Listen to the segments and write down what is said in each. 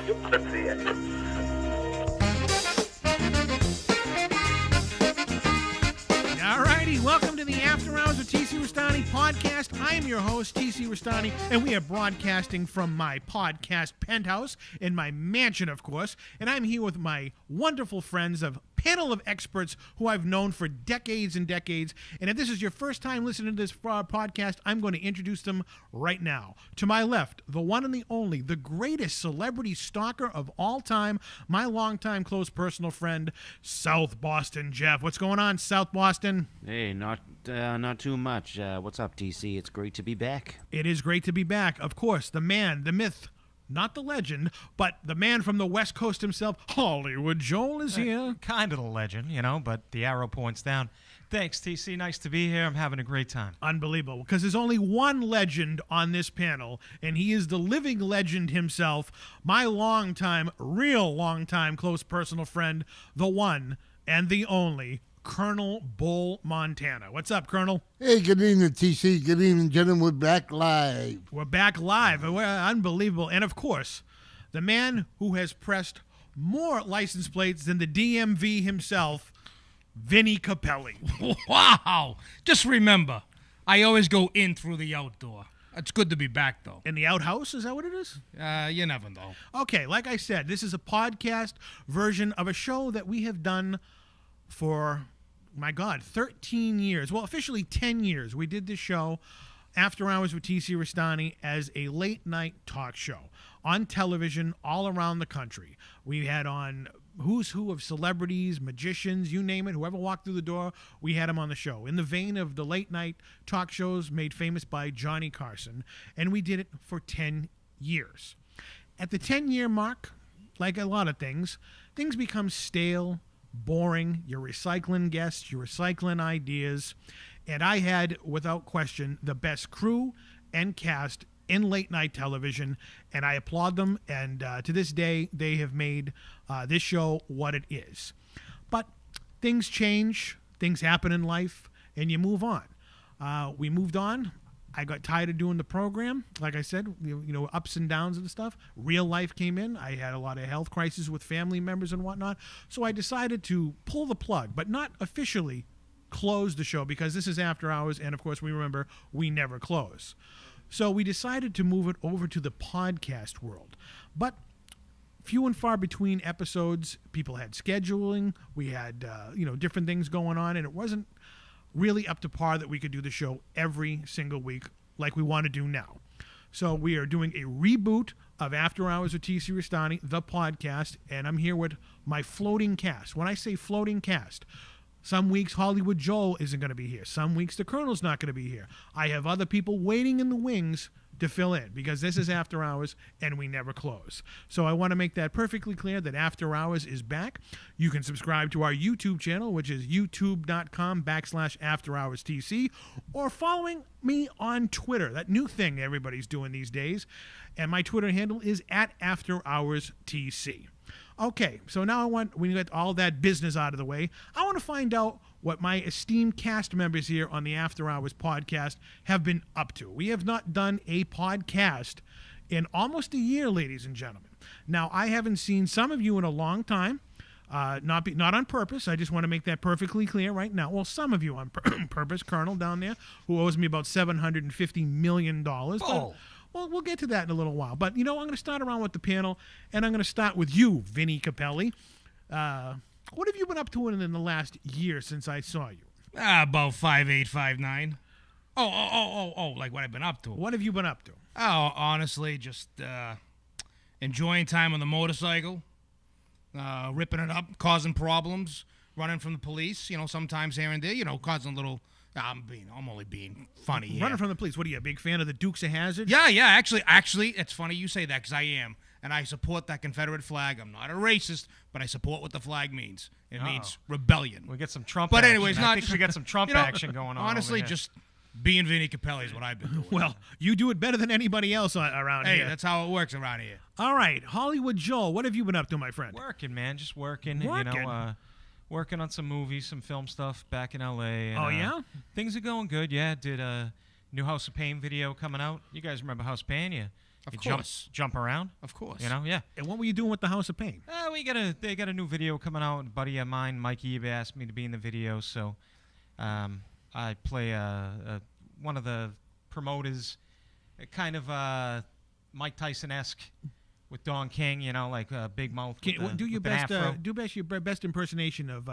Let's see it. All righty, welcome to the After Hours with T.C. Restani podcast. I am your host, T.C. Restani, and we are broadcasting from my podcast penthouse in my mansion, of course. And I'm here with my wonderful friends of panel of experts who I've known for decades and decades. And if this is your first time listening to this podcast, I'm going to introduce them right now. To my left, the one and the only, the greatest celebrity stalker of all time, my longtime close personal friend, South Boston Jeff. What's going on, South Boston? Hey, not too much. What's up, TC? It's great to be back. It is great to be back. Of course, the man, the myth, not the legend, but the man from the West Coast himself, Hollywood Joel, is here. Kind of the legend, but the arrow points down. Thanks, TC. Nice to be here. I'm having a great time. Unbelievable, because there's only one legend on this panel, and he is the living legend himself, my real long-time close personal friend, the one and the only Colonel Bull Montana. What's up, Colonel? Hey, good evening, TC. Good evening, gentlemen. We're back live. We're back live. We're unbelievable. And, of course, the man who has pressed more license plates than the DMV himself, Vinny Capelli. Wow. Just remember, I always go in through the outdoor. It's good to be back, though. In the outhouse? Is that what it is? You never know. Okay, like I said, this is a podcast version of a show that we have done for, my God, 13 years. Well, officially 10 years. We did this show, After Hours with T.C. Restani, as a late-night talk show on television all around the country. We had on who's who of celebrities, magicians, you name it, whoever walked through the door, we had him on the show. In the vein of the late-night talk shows made famous by Johnny Carson, and we did it for 10 years. At the 10-year mark, like a lot of things become stale, boring. You're recycling guests, you're recycling ideas, and I had, without question, the best crew and cast in late night television, and I applaud them, and to this day they have made this show what it is. But things change, things happen in life, and you move on. We moved on. I got tired of doing the program. Like I said, ups and downs and stuff. Real life came in. I had a lot of health crises with family members and whatnot. So I decided to pull the plug, but not officially close the show, because this is After Hours, and of course we remember we never close. So we decided to move it over to the podcast world. But few and far between episodes. People had scheduling. We had different things going on, and it wasn't really up to par that we could do the show every single week like we want to do now. So we are doing a reboot of After Hours with T.C. Restani, the podcast, and I'm here with my floating cast. When I say floating cast, some weeks Hollywood Joel isn't going to be here. Some weeks the Colonel's not going to be here. I have other people waiting in the wings to fill in, because this is After Hours and we never close. So I want to make that perfectly clear that After Hours is back. You can subscribe to our YouTube channel, which is youtube.com/AfterHoursTC, or following me on Twitter, that new thing everybody's doing these days. And my Twitter handle is @AfterHoursTC. Okay, so now we get all that business out of the way. I want to find out what my esteemed cast members here on the After Hours podcast have been up to. We have not done a podcast in almost a year, ladies and gentlemen. Now, I haven't seen some of you in a long time, not on purpose. I just want to make that perfectly clear right now. Well, some of you on purpose, Colonel down there, who owes me about $750 million. Oh. Well, we'll get to that in a little while. But, I'm going to start around with the panel, and I'm going to start with you, Vinny Capelli. What have you been up to in the last year since I saw you? About 5'8", 5'9". Oh, like what I've been up to. What have you been up to? Oh, honestly, just enjoying time on the motorcycle, ripping it up, causing problems, running from the police, sometimes here and there, causing a little... I'm only being funny here. Running from the police. What are you, a big fan of the Dukes of Hazzard? Yeah. Actually, it's funny you say that, because I am. And I support that Confederate flag. I'm not a racist, but I support what the flag means. It means rebellion. We get some Trump But action. anyways, I think we get some Trump action going on. Honestly, over here. just being Vinny Capelli is what I've been doing. Well, you do it better than anybody else around hey, here. that's how it works around here. All right, Hollywood Joel, what have you been up to, my friend? Working, man. Just working. Working? Working on some movies, some film stuff back in L.A. And, Oh, yeah? Things are going good. Yeah, did new House of Pain video coming out. You guys remember House of Pain? Of You course. jump around. Of course. You know, yeah. And what were you doing with the House of Pain? They got a new video coming out. A buddy of mine, Mike Ebe, asked me to be in the video, so I play one of the promoters, kind of Mike Tyson-esque with Don King. You know, like big mouth. Do your with an best. afro. Do your best impersonation of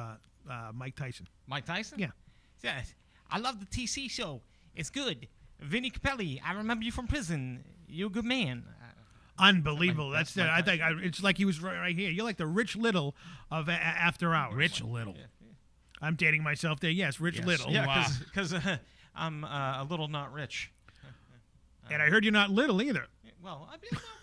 Mike Tyson. Mike Tyson? Yeah. Yes. I love the TC show. It's good. Vinny Capelli, I remember you from prison. You're a good man. Unbelievable. That's I Mike think it's like he was right here. You're like the Rich Little of After Hours. Rich Little. I'm dating myself there. Yes, Rich Yes. Little. Yeah, Wow. because I'm a little not rich. And I heard you're not little either. Well,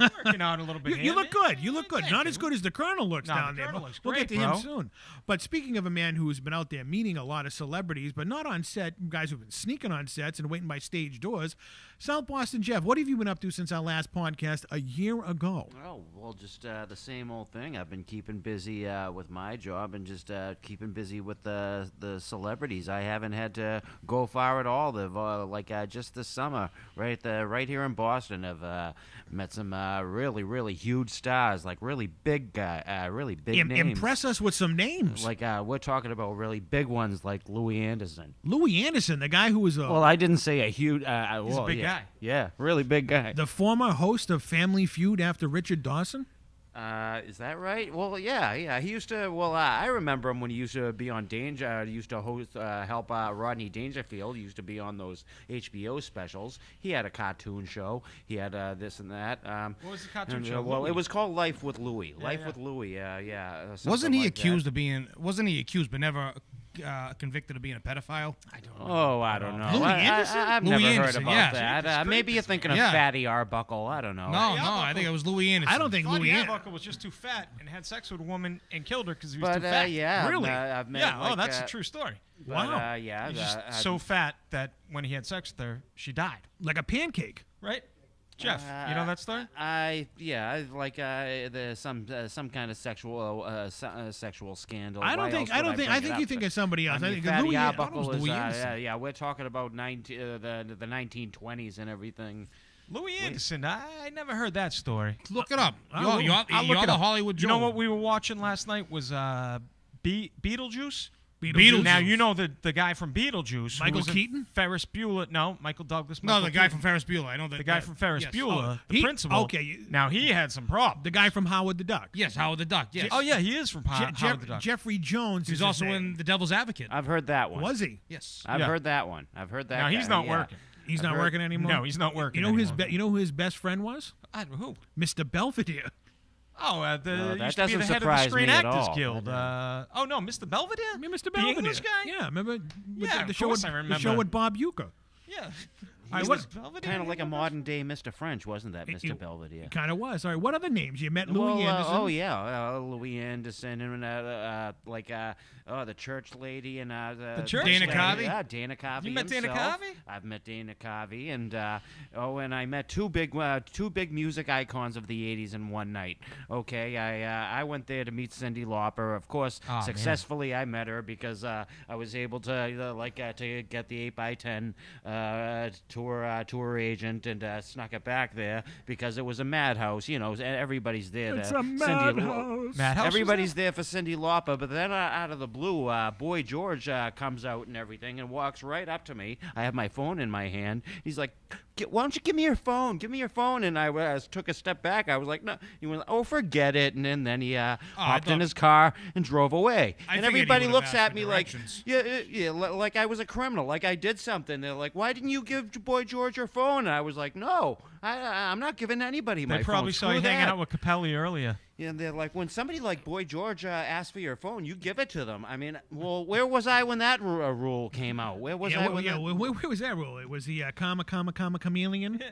I'm working out a little bit. You here, look man. good. You look good. Thank Not you. as good as the Colonel looks No, down the there. Colonel but looks we'll great, get to him bro. soon. But speaking of a man who's been out there meeting a lot of celebrities, but not on set, guys who've been sneaking on sets and waiting by stage doors, South Boston Jeff, what have you been up to since our last podcast a year ago? Oh, well, just the same old thing. I've been keeping busy with my job and just keeping busy with the celebrities. I haven't had to go far at all. They've just this summer, right here in Boston, I've met some really huge stars, like really big names. Impress us with some names. Like we're talking about really big ones, like Louis Anderson. Louis Anderson, the guy who was Well, I didn't say a huge. He's a big guy. Yeah, really big guy. the former host of Family Feud after Richard Dawson. Is that right? Well, yeah. He used to. Well, I remember him when he used to be on Danger. He used to host, help Rodney Dangerfield. He used to be on those HBO specials. He had a cartoon show. He had this and that. What was the cartoon show? Well, Louis? it was called Life with Louie. Yeah, Life yeah. with Louie. Yeah. Wasn't he like accused that. of being? Wasn't he accused but never convicted of being a pedophile? I don't know. Oh, I don't know. Louis Anderson? I've Louis never Anderson, heard yeah. about that. Maybe you're thinking of Yeah. Fatty Arbuckle. I don't know. No, I think it was Louis Anderson. I don't think Thought Louis Louis Anderson. was just too fat and had sex with a woman and killed her because he was But too fat. yeah, Really? I've met. Yeah. like, That's a true story. but, Wow. yeah. He's just I've- so fat that when he had sex with her, she died. Like a pancake. Right? Jeff, you know that story? There's some kind of sexual scandal. I think you think of somebody else. I think Louis Arbuckle is, Louis Anderson. yeah, we're talking about the 1920s and everything. Louis Anderson. I never heard that story. Look it up. I'll You're look it the up. Hollywood Joe. You know what we were watching last night was Beetlejuice. Beetlejuice. Now you know the guy from Beetlejuice. who Michael was in Keaton? Ferris Bueller. No, Michael Douglas. No, Michael the guy Keaton. from Ferris Bueller. I know that. The guy from Ferris yes. Bueller, the he- principal. okay. Now he had some problems. The guy from Howard the Duck. Yes, Howard the Duck. Yes. Oh yeah, he is from Howard the Duck. Jeffrey Jones. He's is his also name. in The Devil's Advocate. I've heard that one. Was he? Yes. I've Yeah. heard that one. I've heard that. Now he's guy, not yeah. working. He's I've not heard- working anymore. No, he's not working. You know anymore. you know who his best friend was? Who? Mr. Belvedere. Oh, that used to be the doesn't head of the surprise Screen me at Actors all. Guild. Oh no, Mr. Belvedere. I mean, Mr. The Belvedere. English guy. Yeah, remember? With Yeah, the of show course with, I The remember. show with Bob Uecker. Yeah. Right, He what- was Belvedere kind of like a remember? modern day Mr. French, wasn't that, Mr. He Belvedere? kind of was. All right, what other names? You met Louis Well, Anderson. oh yeah, Louis Anderson and the church lady and the church Dana lady. Carvey? Yeah, Dana Carvey. You met Dana himself. Carvey? I've met Dana Carvey, and I met two big music icons of the '80s in one night. Okay, I went there to meet Cyndi Lauper. Of course, Oh, man. successfully I met her because I was able to to get the 8x10 tour agent and snuck it back there because it was a madhouse. You know, everybody's there. It's to- a Cyndi madhouse. Madhouse was Everybody's there for Cyndi Lauper, but then out of the blue, Boy George comes out and everything and walks right up to me. I have my phone in my hand. He's like, "Why don't you give me your phone? Give me your phone." And I took a step back. I was like, "No." He went, "Oh, forget it." And then he hopped in thought- his car and drove away. I and figured he everybody would've looks asked at for me like, directions. like I was a criminal, like I did something. They're like, "Why didn't you give Boy George your phone?" And I was like, "No, I'm not giving anybody my They phone." probably saw Screw you hanging that." out with Capelli earlier. Yeah, they're like, when somebody like Boy George asks for your phone, you give it to them. I mean, well, where was I when that rule came out? Where was I when that? Where was that rule? It was the comma chameleon.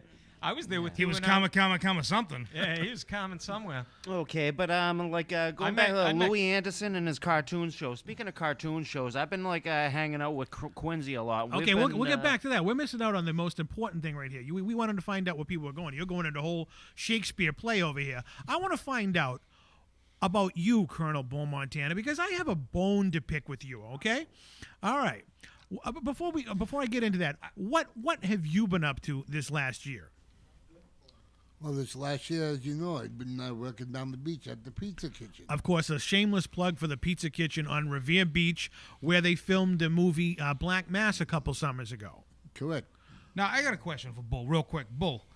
I was there with He you. was and, comma something. Yeah, he was coming somewhere. Okay, but going I back met- to I met- Louis Anderson and his cartoon show. Speaking of cartoon shows, I've been hanging out with Quincy a lot. Okay, we'll get back to that. We're missing out on the most important thing right here. We wanted to find out where people are going. You're going into the whole Shakespeare play over here. I want to find out about you, Colonel Beaumontana, because I have a bone to pick with you, okay? All right. Before I get into that, what have you been up to this last year? Well, this last year, as you know, I've been working down the beach at the Pizza Kitchen. Of course, a shameless plug for the Pizza Kitchen on Revere Beach, where they filmed the movie Black Mass a couple summers ago. Correct. Now, I got a question for Bull, real quick. Bull,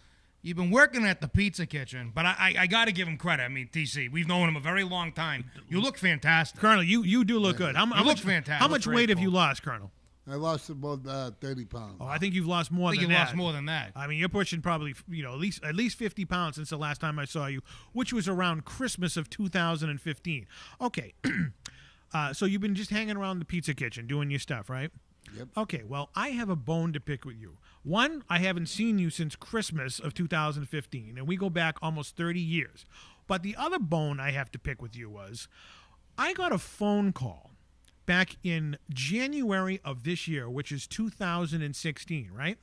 you've been working at the Pizza Kitchen, but I got to give him credit. I mean, TC, we've known him a very long time. You look fantastic. Colonel, you do look good. How look fantastic. How much Look weight have great, you lost, Colonel? I lost about 30 pounds. Oh, I think you've lost more I think than you that. lost more than that. I mean, you're pushing probably, at least 50 pounds since the last time I saw you, which was around Christmas of 2015. Okay. So you've been just hanging around the Pizza Kitchen doing your stuff, right? Yep. Okay, well, I have a bone to pick with you. One, I haven't seen you since Christmas of 2015, and we go back almost 30 years. But the other bone I have to pick with you was I got a phone call back in January of this year, which is 2016, right?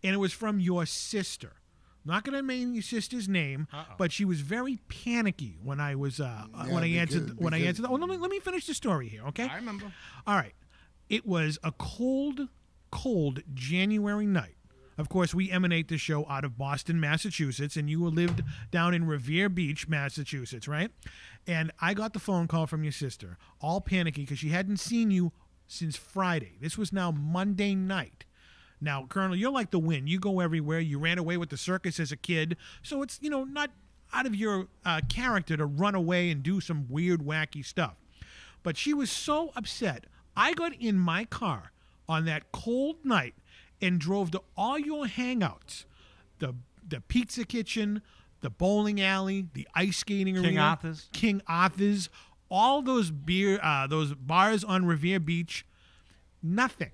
And it was from your sister. Not going to name your sister's name, but she was very panicky when I was when I answered. Oh, let me finish the story here, okay? I remember. All right. It was a cold January night. Of course, we emanate the show out of Boston, Massachusetts, and you lived down in Revere Beach, Massachusetts, right? And I got the phone call from your sister, all panicky because she hadn't seen you since Friday. This was now Monday night. Now, Colonel, you're like the wind. You go everywhere. You ran away with the circus as a kid, so it's, not out of your character to run away and do some weird, wacky stuff. But she was so upset. I got in my car on that cold night and drove to all your hangouts, the Pizza Kitchen, the bowling alley, the ice skating arena, King Arthur's, all those those bars on Revere Beach. Nothing.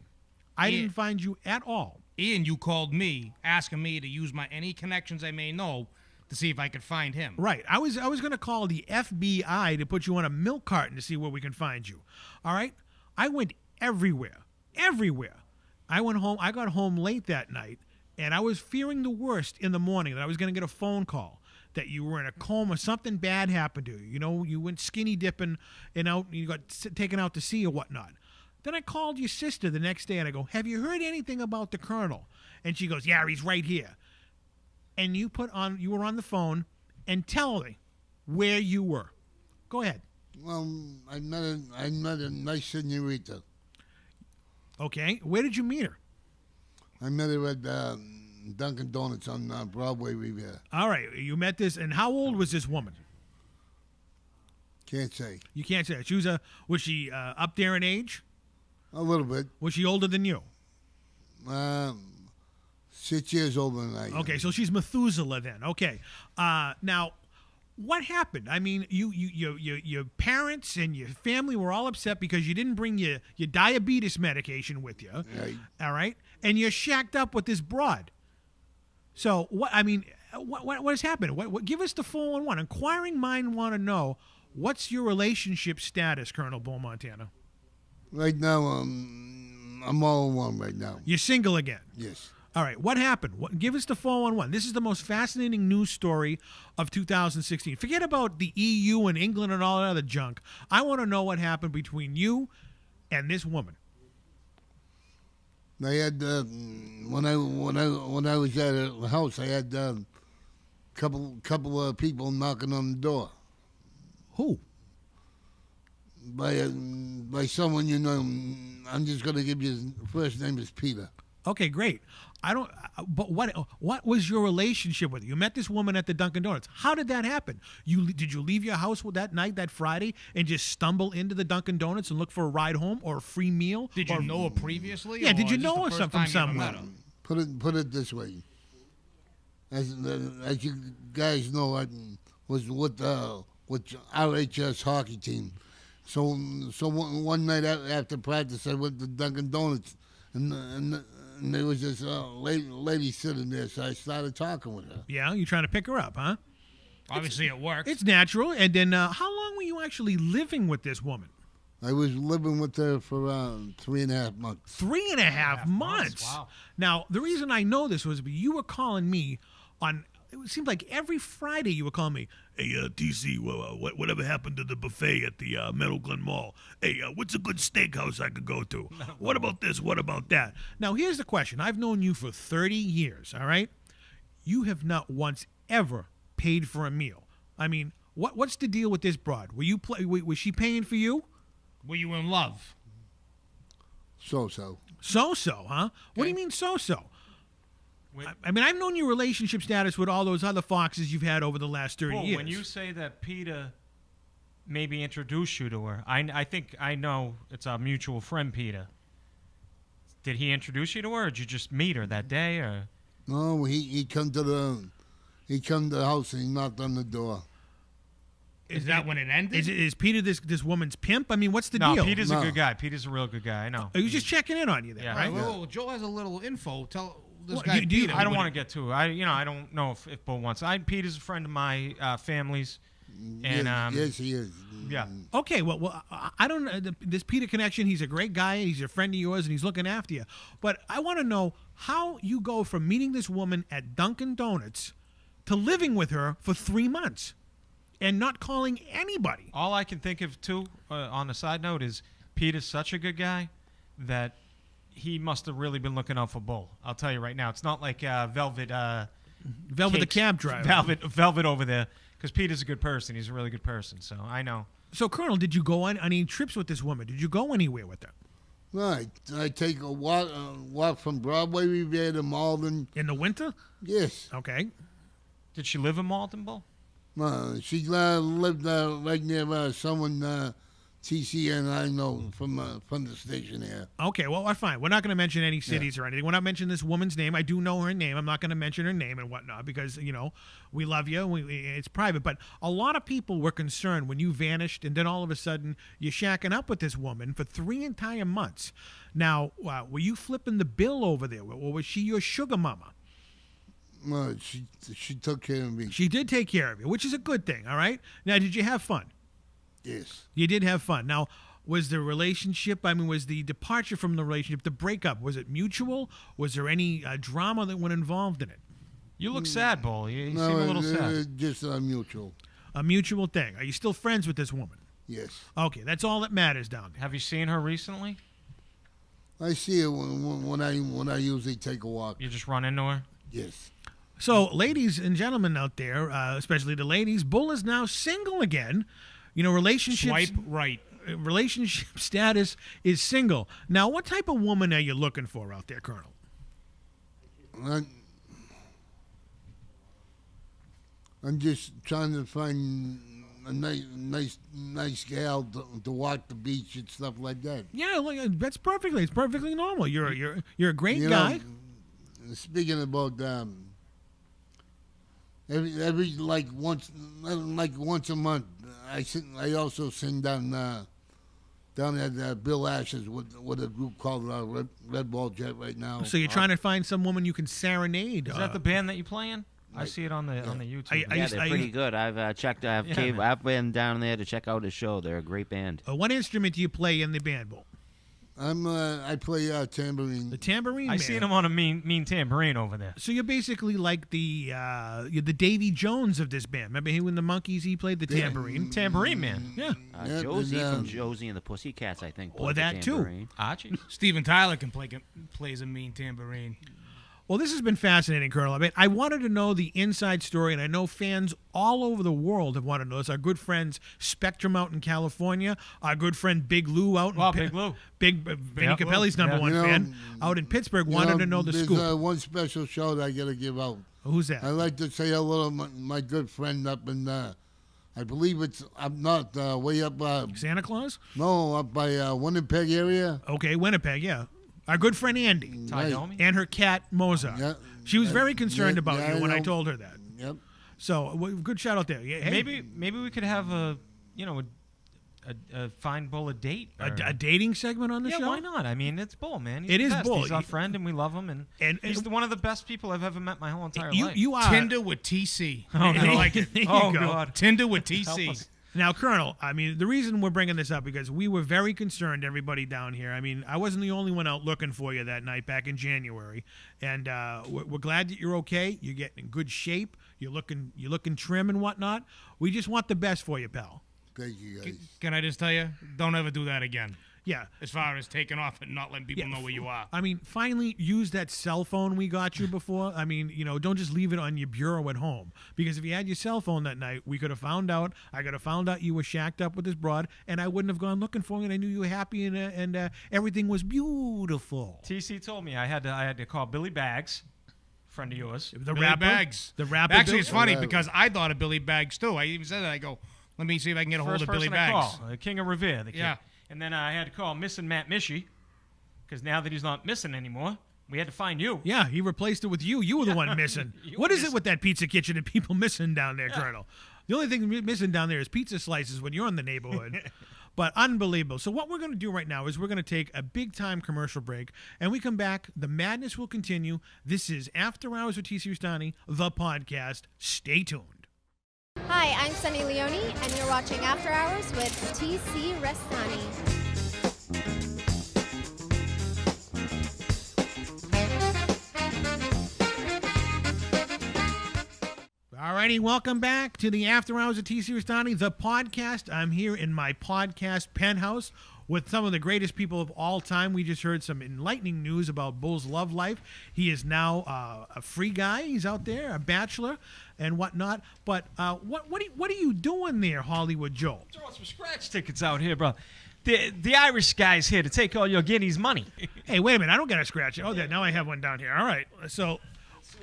I didn't find you at all. Ian, you called me asking me to use any connections I may know to see if I could find him. Right. I was going to call the FBI to put you on a milk carton to see where we can find you. All right? I went everywhere. I went home. I got home late that night, and I was fearing the worst in the morning, that I was going to get a phone call that you were in a coma, something bad happened to you. You went skinny dipping and you got taken out to sea or whatnot. Then I called your sister the next day, and I go, have you heard anything about the Colonel? And she goes, yeah, he's right here. And you were on the phone, and tell me where you were. Go ahead. Well, I met a nice senorita. Okay. Where did you meet her? I met her at Dunkin' Donuts on Broadway Revere. All right. You met this, and how old was this woman? Can't say. You can't say. Was she up there in age? A little bit. Was she older than you? 6 years older than I am. Okay, so she's Methuselah then. Okay. Now, what happened? I mean, your parents and your family were all upset because you didn't bring your diabetes medication with you. Right. All right? And you're shacked up with this broad. So, what has happened? What give us the 411. Inquiring mind want to know, what's your relationship status, Colonel Bull Montana? Right now, I'm all in one right now. You're single again? Yes. All right, what happened? Give us the 411. This is the most fascinating news story of 2016. Forget about the EU and England and all that other junk. I want to know what happened between you and this woman. I had when I was at her house, I had couple of people knocking on the door. Who? By someone you know. I'm just going to give you his first name is Peter. Okay, great. But what was your relationship with her? You met this woman at the Dunkin' Donuts. How did that happen? Did you leave your house that night, that Friday, and just stumble into the Dunkin' Donuts and look for a ride home or a free meal? Did you know her previously? Yeah, did you or know just her the from first time you somewhere? ever met her? Put it this way. As you guys know, I was with RHS hockey team. So one night after practice, I went to Dunkin' Donuts, and there was this lady sitting there, so I started talking with her. Yeah, you're trying to pick her up, huh? Obviously, it worked. It's natural. And then how long were you actually living with this woman? I was living with her for 3.5 months. 3.5 months? Wow. Now, the reason I know this was you were calling me it seemed like every Friday you would call me, hey, TC, whatever happened to the buffet at the Meadow Glen Mall? Hey, what's a good steakhouse I could go to? What about this? What about that? Now, here's the question. I've known you for 30 years, all right? You have not once ever paid for a meal. I mean, what's the deal with this broad? Was she paying for you? Were you in love? So-so. So-so, huh? What do you mean so-so? I mean, I've known your relationship status with all those other foxes you've had over the last 30 years. When you say that Peter maybe introduced you to her, I think I know it's our mutual friend, Peter. Did he introduce you to her, or did you just meet her that day? Or No, he come to the house and he knocked on the door. Is that when it ended? Is Peter this woman's pimp? I mean, what's the no, deal? Peter's a good guy. Peter's a real good guy. I know. He was just checking in on you there, Yeah. right? Well, Joe has a little info. Tell this Well, guy do you- Peter. I don't want to get too. I don't know if Bull wants. Peter's a friend of my family's, and yes, he is. yeah. Okay, well, I don't know. This Peter connection, he's a great guy. He's a friend of yours, and he's looking after you. But I want to know how you go from meeting this woman at Dunkin' Donuts to living with her for 3 months and not calling anybody. All I can think of, too, on a side note, is Peter's such a good guy that he must have really been looking out for Bull. I'll tell you right now. It's not like Velvet the Cakes, cab driver. Velvet over there, because Peter's a good person. He's a really good person, so I know. So, Colonel, did you go on any trips with this woman? Did you go anywhere with her? Right. I take a walk from Broadway Revere to Malden. In the winter? Yes. Okay. Did she live in Malton, Bull? She lived right near someone TC and I know from the station here. Okay, well, fine. We're not going to mention any cities or anything. We're not mentioning this woman's name. I do know her name. I'm not going to mention her name and whatnot because, we love you. It's private. But a lot of people were concerned when you vanished and then all of a sudden you're shacking up with this woman for 3 entire months. Now, were you flipping the bill over there, or was she your sugar mama? She took care of me. She did take care of you, which is a good thing, all right? Now, did you have fun? Yes. You did have fun. Now, was the relationship, was the departure from the relationship, the breakup, was it mutual? Was there any drama that went involved in it? You look sad, Bull. You No, seem a little sad. just mutual. A mutual thing. Are you still friends with this woman? Yes. Okay, that's all that matters down there. Have you seen her recently? I see her when I usually take a walk. You just run into her? Yes. So, ladies and gentlemen out there, especially the ladies, Bull is now single again. Relationships. Swipe right. Relationship status is single. Now, what type of woman are you looking for out there, Colonel? I'm just trying to find a nice gal to walk the beach and stuff like that. Yeah, look, it's perfectly normal. You're a great You guy. know, speaking about every once a month, I also sing down at Bill Ash's with a group called Red Ball Jet right now. So you're trying to find some woman you can serenade. Is that the band that you play in? I see it on the YouTube. I Yeah, used- they're I pretty used- good. I've checked. I've been down there to check out a show. They're a great band. What instrument do you play in the band, Bull? I play tambourine. The tambourine I man. seen him on a mean tambourine over there. So you're basically like the Davy Jones of this band. Remember him in the Monkees? He played the tambourine. Tambourine man. Yeah. Yeah, Josie and, from Josie and the Pussycats, I think. Or plays the that too. tambourine. Archie. Steven Tyler plays a mean tambourine. Well, this has been fascinating, Colonel. I wanted to know the inside story, and I know fans all over the world have wanted to know this. Our good friends Spectrum out in California, our good friend Big Lou out in Big Lou. Vinny Yeah, Capelli's Lou. number Yeah. one You know, fan out in Pittsburgh wanted to know the there's, scoop. one special show that I got to give out. Who's that? I'd like to say hello to my good friend up in, I believe it's up north, way up, Santa Claus? up by Winnipeg area. Okay, Winnipeg, yeah. Our good friend Andy Ty Domi? and her cat Mozart. Yeah. She was very concerned about yeah, you when I know. told her that. Yep. So, good shout out there. Yeah, hey, Maybe we could have a fine Bull a date. a or- dating segment on the yeah, show. why not? I mean, it's Bull, man. He's It the is best. Bull. He's our friend, and we love him, and And one of the best people I've ever met my whole entire you life. you are Tinder with TC. Oh, I no. like it. There you Oh, go. God. Tinder with Help TC. us. Now, Colonel, I mean, the reason we're bringing this up because we were very concerned, everybody down here. I mean, I wasn't the only one out looking for you that night back in January, and we're glad that you're okay. You're getting in good shape. You're looking trim and whatnot. We just want the best for you, pal. Thank you, guys. Can I just tell you? Don't ever do that again. Yeah. As far as taking off and not letting people know where you are. I mean, finally use that cell phone we got you before. I mean, don't just leave it on your bureau at home. Because if you had your cell phone that night, we could have found out. I could have found out you were shacked up with this broad, and I wouldn't have gone looking for you, and I knew you were happy, and everything was beautiful. TC told me I had to call Billy Bags, friend of yours. The Billy rapper? Bags. The rapper? Actually, it's funny Yeah. because I thought of Billy Bags, too. I even said that. I go, let me see if I can get a hold First of Billy person I Bags. call, the King of Revere, the kid. Yeah. And then I had to call Missing Matt Mishy, because now that he's not missing anymore, we had to find you. Yeah, he replaced it with you. You were the one missing. What were is it with that pizza kitchen and people missing down there, Colonel? The only thing missing down there is pizza slices when you're in the neighborhood. But unbelievable. So what we're going to do right now is we're going to take a big-time commercial break, and we come back. The madness will continue. This is After Hours with TC Restani, the podcast. Stay tuned. Hi, I'm Sunny Leone, and you're watching After Hours with TC Restani. All righty, welcome back to the After Hours of TC Restani, the podcast. I'm here in my podcast penthouse with some of the greatest people of all time. We just heard some enlightening news about Bull's love life. He is now a free guy. He's out there, a bachelor and whatnot. But what are you doing there, Hollywood Joe? Throwing some scratch tickets out here, bro. The Irish guy's here to take all your guineas money. Hey, wait a minute. I don't got a scratch. Oh, now I have one down here. All right. So,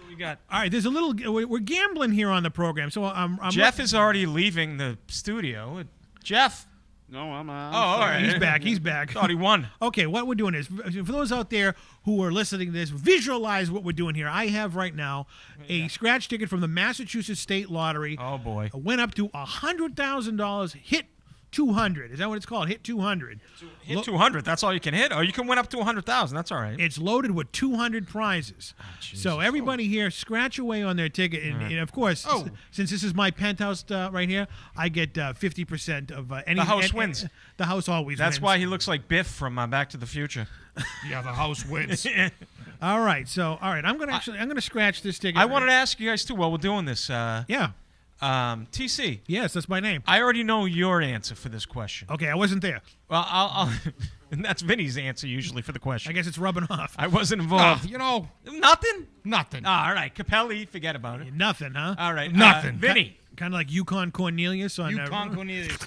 We got all right, there's a little. We're gambling here on the program. So I'm Jeff is already leaving the studio. Jeff. No, I'm. All right. He's back. He's back. Thought he won. Okay, what we're doing is, for those out there who are listening to this, visualize what we're doing here. I have right now a scratch ticket from the Massachusetts State Lottery. Oh boy. Went up to $100,000. Hit 200. Is that what it's called? Hit 200. Hit 200. That's all you can hit. Or you can win up to 100,000. That's all right. It's loaded with 200 prizes. So everybody here, scratch away on their ticket. And of course, since this is my penthouse right here, I get 50% of any. The house wins. The house always wins. That's why he looks like Biff from Back to the Future. Yeah, the house wins. All right. So, all right. I'm gonna scratch this ticket. I wanted to ask you guys too while we're doing this. Yeah. TC. Yes, that's my name. I already know your answer for this question. Okay, I wasn't there. Well, I'll and that's Vinny's answer usually for the question. I guess it's rubbing off. I wasn't involved. Nothing? Nothing. All right, Capelli, forget about it. Nothing, huh? All right, Nothing. Vinny. Kind of like Yukon Cornelius on Yukon Cornelius.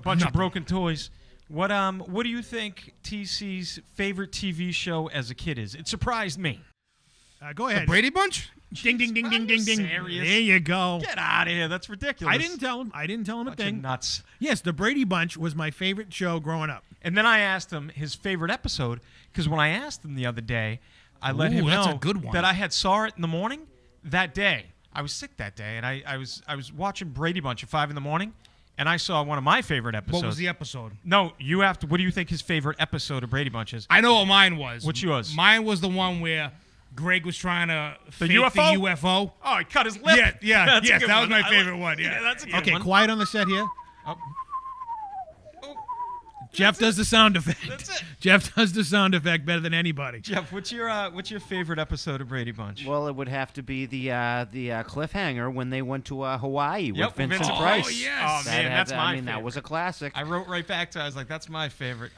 Bunch of broken toys. What do you think TC's favorite TV show as a kid is? It surprised me. Go ahead. Brady Bunch? Ding, ding, ding, ding, ding, ding. serious? There you go. Get out of here. That's ridiculous. I didn't tell him. A Bunch of thing. nuts. Yes, the Brady Bunch was my favorite show growing up. And then I asked him his favorite episode because when I asked him the other day, I let him that's know a good one. that I had saw it in the morning that day. I was sick that day, and I was watching Brady Bunch at 5 a.m, and I saw one of my favorite episodes. What was the episode? No, you have to. What do you think his favorite episode of Brady Bunch is? I know what mine was. What's yours? Mine was the one where Greg was trying to fake UFO? the UFO. Oh, he cut his lip. Yeah, That's a yes, good that was one. my I like- favorite one. Yeah, that's a good Okay, one. quiet on the set here. Oh. Jeff does the sound effect. That's it. Jeff does the sound effect better than anybody. Jeff, what's your favorite episode of Brady Bunch? Well, it would have to be the cliffhanger when they went to Hawaii with Yep, with Vincent Vincent Price. Oh, yes. Oh, man, that's my I mean, that was a classic. I wrote right back to. I was like, "That's my favorite."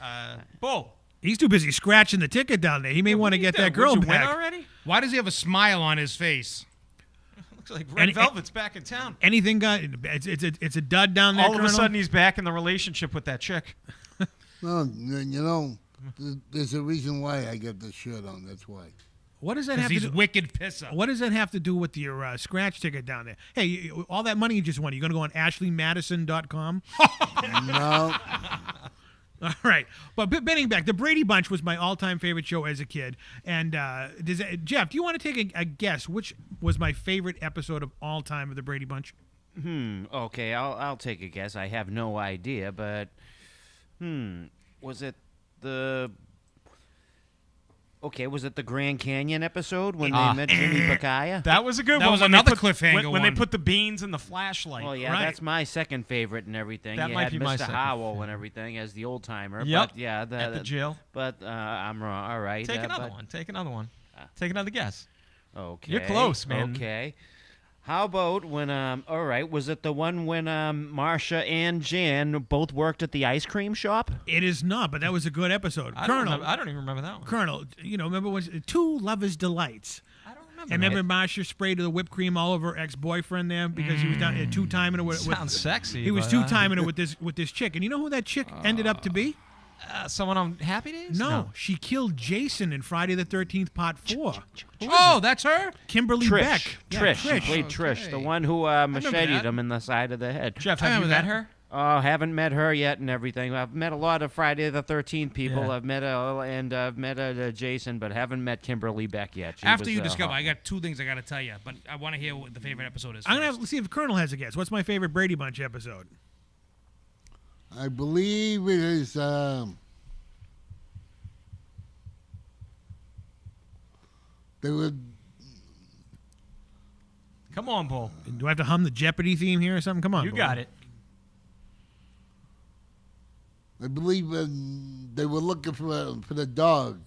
Bull. He's too busy scratching the ticket down there. He may want to get that girl Would you back. win already? Why does he have a smile on his face? Looks like Red And- Velvet's back in town. Anything got? It's a dud down there. All of a Colonel. sudden, he's back in the relationship with that chick. Well, there's a reason why I got this shirt on. That's why. What does that Because have to he's do? wicked pisser. What does that have to do with your scratch ticket down there? Hey, all that money you just won, you going to go on AshleyMadison.com? No, All right. But bending back, the Brady Bunch was my all-time favorite show as a kid. And Jeff, do you want to take a guess which was my favorite episode of all time of the Brady Bunch? Okay, I'll take a guess. I have no idea, but was it the Okay, was it the Grand Canyon episode when they met Jimmy Bakaya? That was a good That one. was when they another put- cliffhanger when they one. put the beans in the flashlight. Well, yeah, Right. that's my second favorite and everything. That you might had be my Mr. second Howell favorite. and everything as the old timer. Yep. But yeah, At the jail. But I'm wrong. All right. Take another but- one. Take another one. Take another guess. Okay. You're close, man. Okay. How about when all right, was it the one when Marsha and Jan both worked at the ice cream shop? It is not, but that was a good episode. I Colonel, don't even remember that one. Colonel, remember when Two Lovers' Delights? I don't remember. And remember Marsha sprayed the whipped cream all over her ex-boyfriend there because he was down two-timing it with. Sounds sexy. He was but, two-timing it with this chick, and you know who that chick ended up to be? someone on Happy Days? No, she killed Jason in Friday the 13th Part 4. Oh, that's her? Kimberly Trish. Beck. Yeah, Trish. She played Okay. Trish, the one who macheted that. him in the side of the head. Jeff, I have you remember met that. her? Oh, haven't met her yet and everything. I've met a lot of Friday the 13th people. Yeah. I've met I've met Jason, but haven't met Kimberly Beck yet. She After was, you discover, hot. I got two things I got to tell you, but I want to hear what the favorite episode is. I'm going first. to see if Colonel has a guess. What's my favorite Brady Bunch episode? I believe it is. They were. Come on, Bull. Do I have to hum the Jeopardy theme here or something? Come on. You Bo. got it. I believe they were looking for the dog.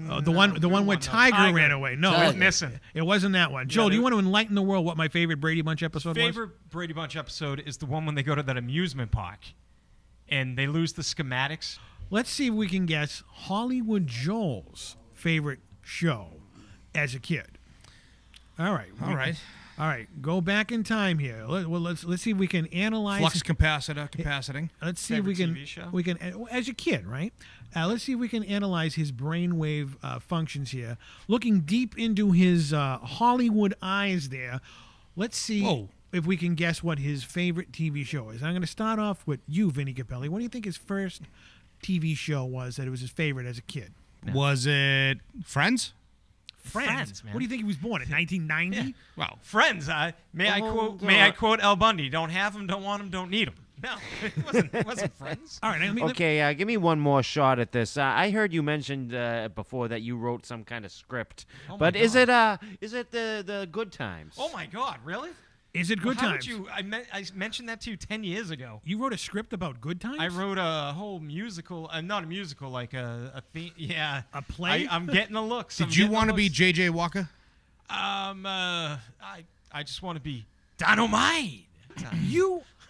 Oh, the one where Tiger ran away. No, Tiger. Missing. it wasn't that one. Joel, do you they- want to enlighten the world what my favorite Brady Bunch episode was? Favorite Brady Bunch episode is the one when they go to that amusement park and they lose the schematics. Let's see if we can guess Hollywood Joel's favorite show as a kid. All right. All right. All right. Go back in time here. Let's see if we can analyze. Flux capacitor, capacity. Let's see if we Favorite can. TV show? We can as a kid, right? Let's see if we can analyze his brainwave functions here. Looking deep into his Hollywood eyes, there. Let's see Whoa. if we can guess what his favorite TV show is. I'm going to start off with you, Vinny Capelli. What do you think his first TV show was that it was his favorite as a kid? Was it Friends? Friends, man. What do you think he was born in 1990? Wow. Friends. May I quote Al Bundy? Don't have him, don't want him, don't need him. No, it wasn't Friends. All right. I mean, Okay, give me one more shot at this. I heard you mentioned before that you wrote some kind of script, Oh my but is God. it the Good Times? Oh my God, really? is it Good How Times? would you? I mentioned that to you 10 years ago. You wrote a script about Good Times? I wrote a whole musical, not a musical, like a theme. Yeah, A play? I'm getting the looks. Did you want to be J.J. Walker? I just want to be Dynamite.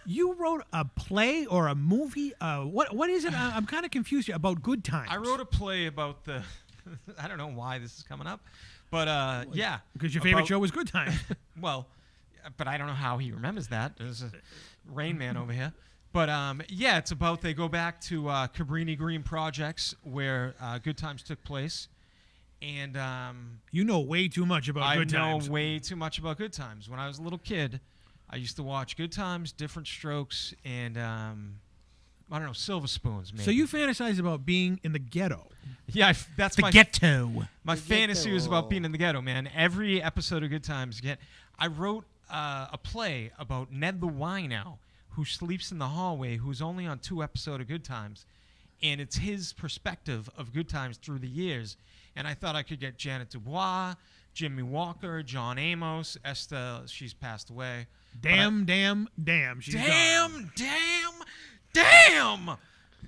You wrote a play or a movie? What is it? I'm kind of confused here about Good Times. I wrote a play about the. I don't know why this is coming up, but yeah. because your favorite about- show was Good Times. Well, but I don't know how he remembers that. There's a Rain Man over here. But yeah, it's about they go back to Cabrini Green Projects where Good Times took place, and You know way too much about I Good know Times. way too much about Good Times. When I was a little kid, I used to watch Good Times, Different Strokes, and I don't know, Silver Spoons. Maybe. So you fantasize about being in the ghetto. yeah, that's The my Ghetto. My fantasy was about being in the ghetto, man. Every episode of Good Times, I wrote a play about Ned the Wino, who sleeps in the hallway, who's only on 2 episodes of Good Times, and it's his perspective of Good Times through the years. And I thought I could get Janet Dubois, Jimmy Walker, John Amos, Esther. She's passed away. Damn. She's gone. Damn!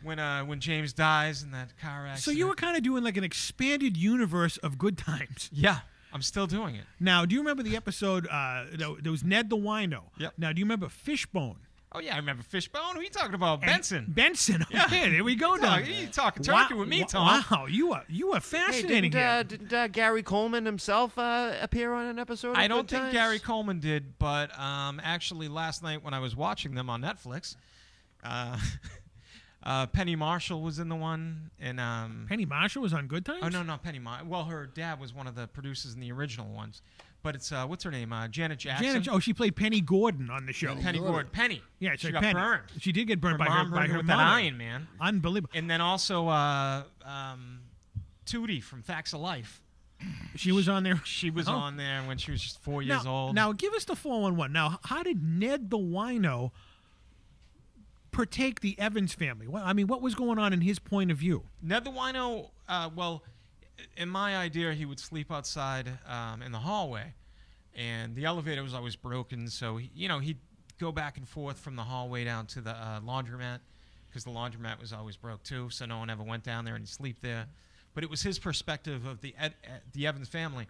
When James dies in that car accident. So you were kind of doing like an expanded universe of Good Times. Yeah, I'm still doing it. Now, do you remember the episode? There was Ned the Wino. Yep. Now, do you remember Fishbone? Oh yeah, I remember Fishbone. Who are you talking about? Benson. Benson. Okay, there we go. Now You talking turkey with me, Tom. Wow, you are Hey, fascinating here. didn't Gary Coleman himself appear on an episode? Of I don't Good think Times? Gary Coleman did, but actually last night when I was watching them on Netflix, Penny Marshall was in the one, and Penny Marshall was on Good Times. oh no, not Penny Marshall. Well, her dad was one of the producers in the original ones, but it's what's her name? Janet Jackson. She played Penny Gordon on the show. Penny Gordon. Penny. Yeah, she so got Penny. burned. She did get burned Her by mom burned her with mother. that iron, man. Unbelievable. And then also Tootie from Facts of Life. She was on there. She was Oh. on there when she was just 4 years old. Now, give us the 411. Now, how did Ned the Wino partake the Evans family? What was going on in his point of view? Ned the Wino, in my idea, he would sleep outside in the hallway, and the elevator was always broken. So he'd go back and forth from the hallway down to the laundromat, because the laundromat was always broke too. So no one ever went down there, and he'd sleep there. But it was his perspective of the Evans family,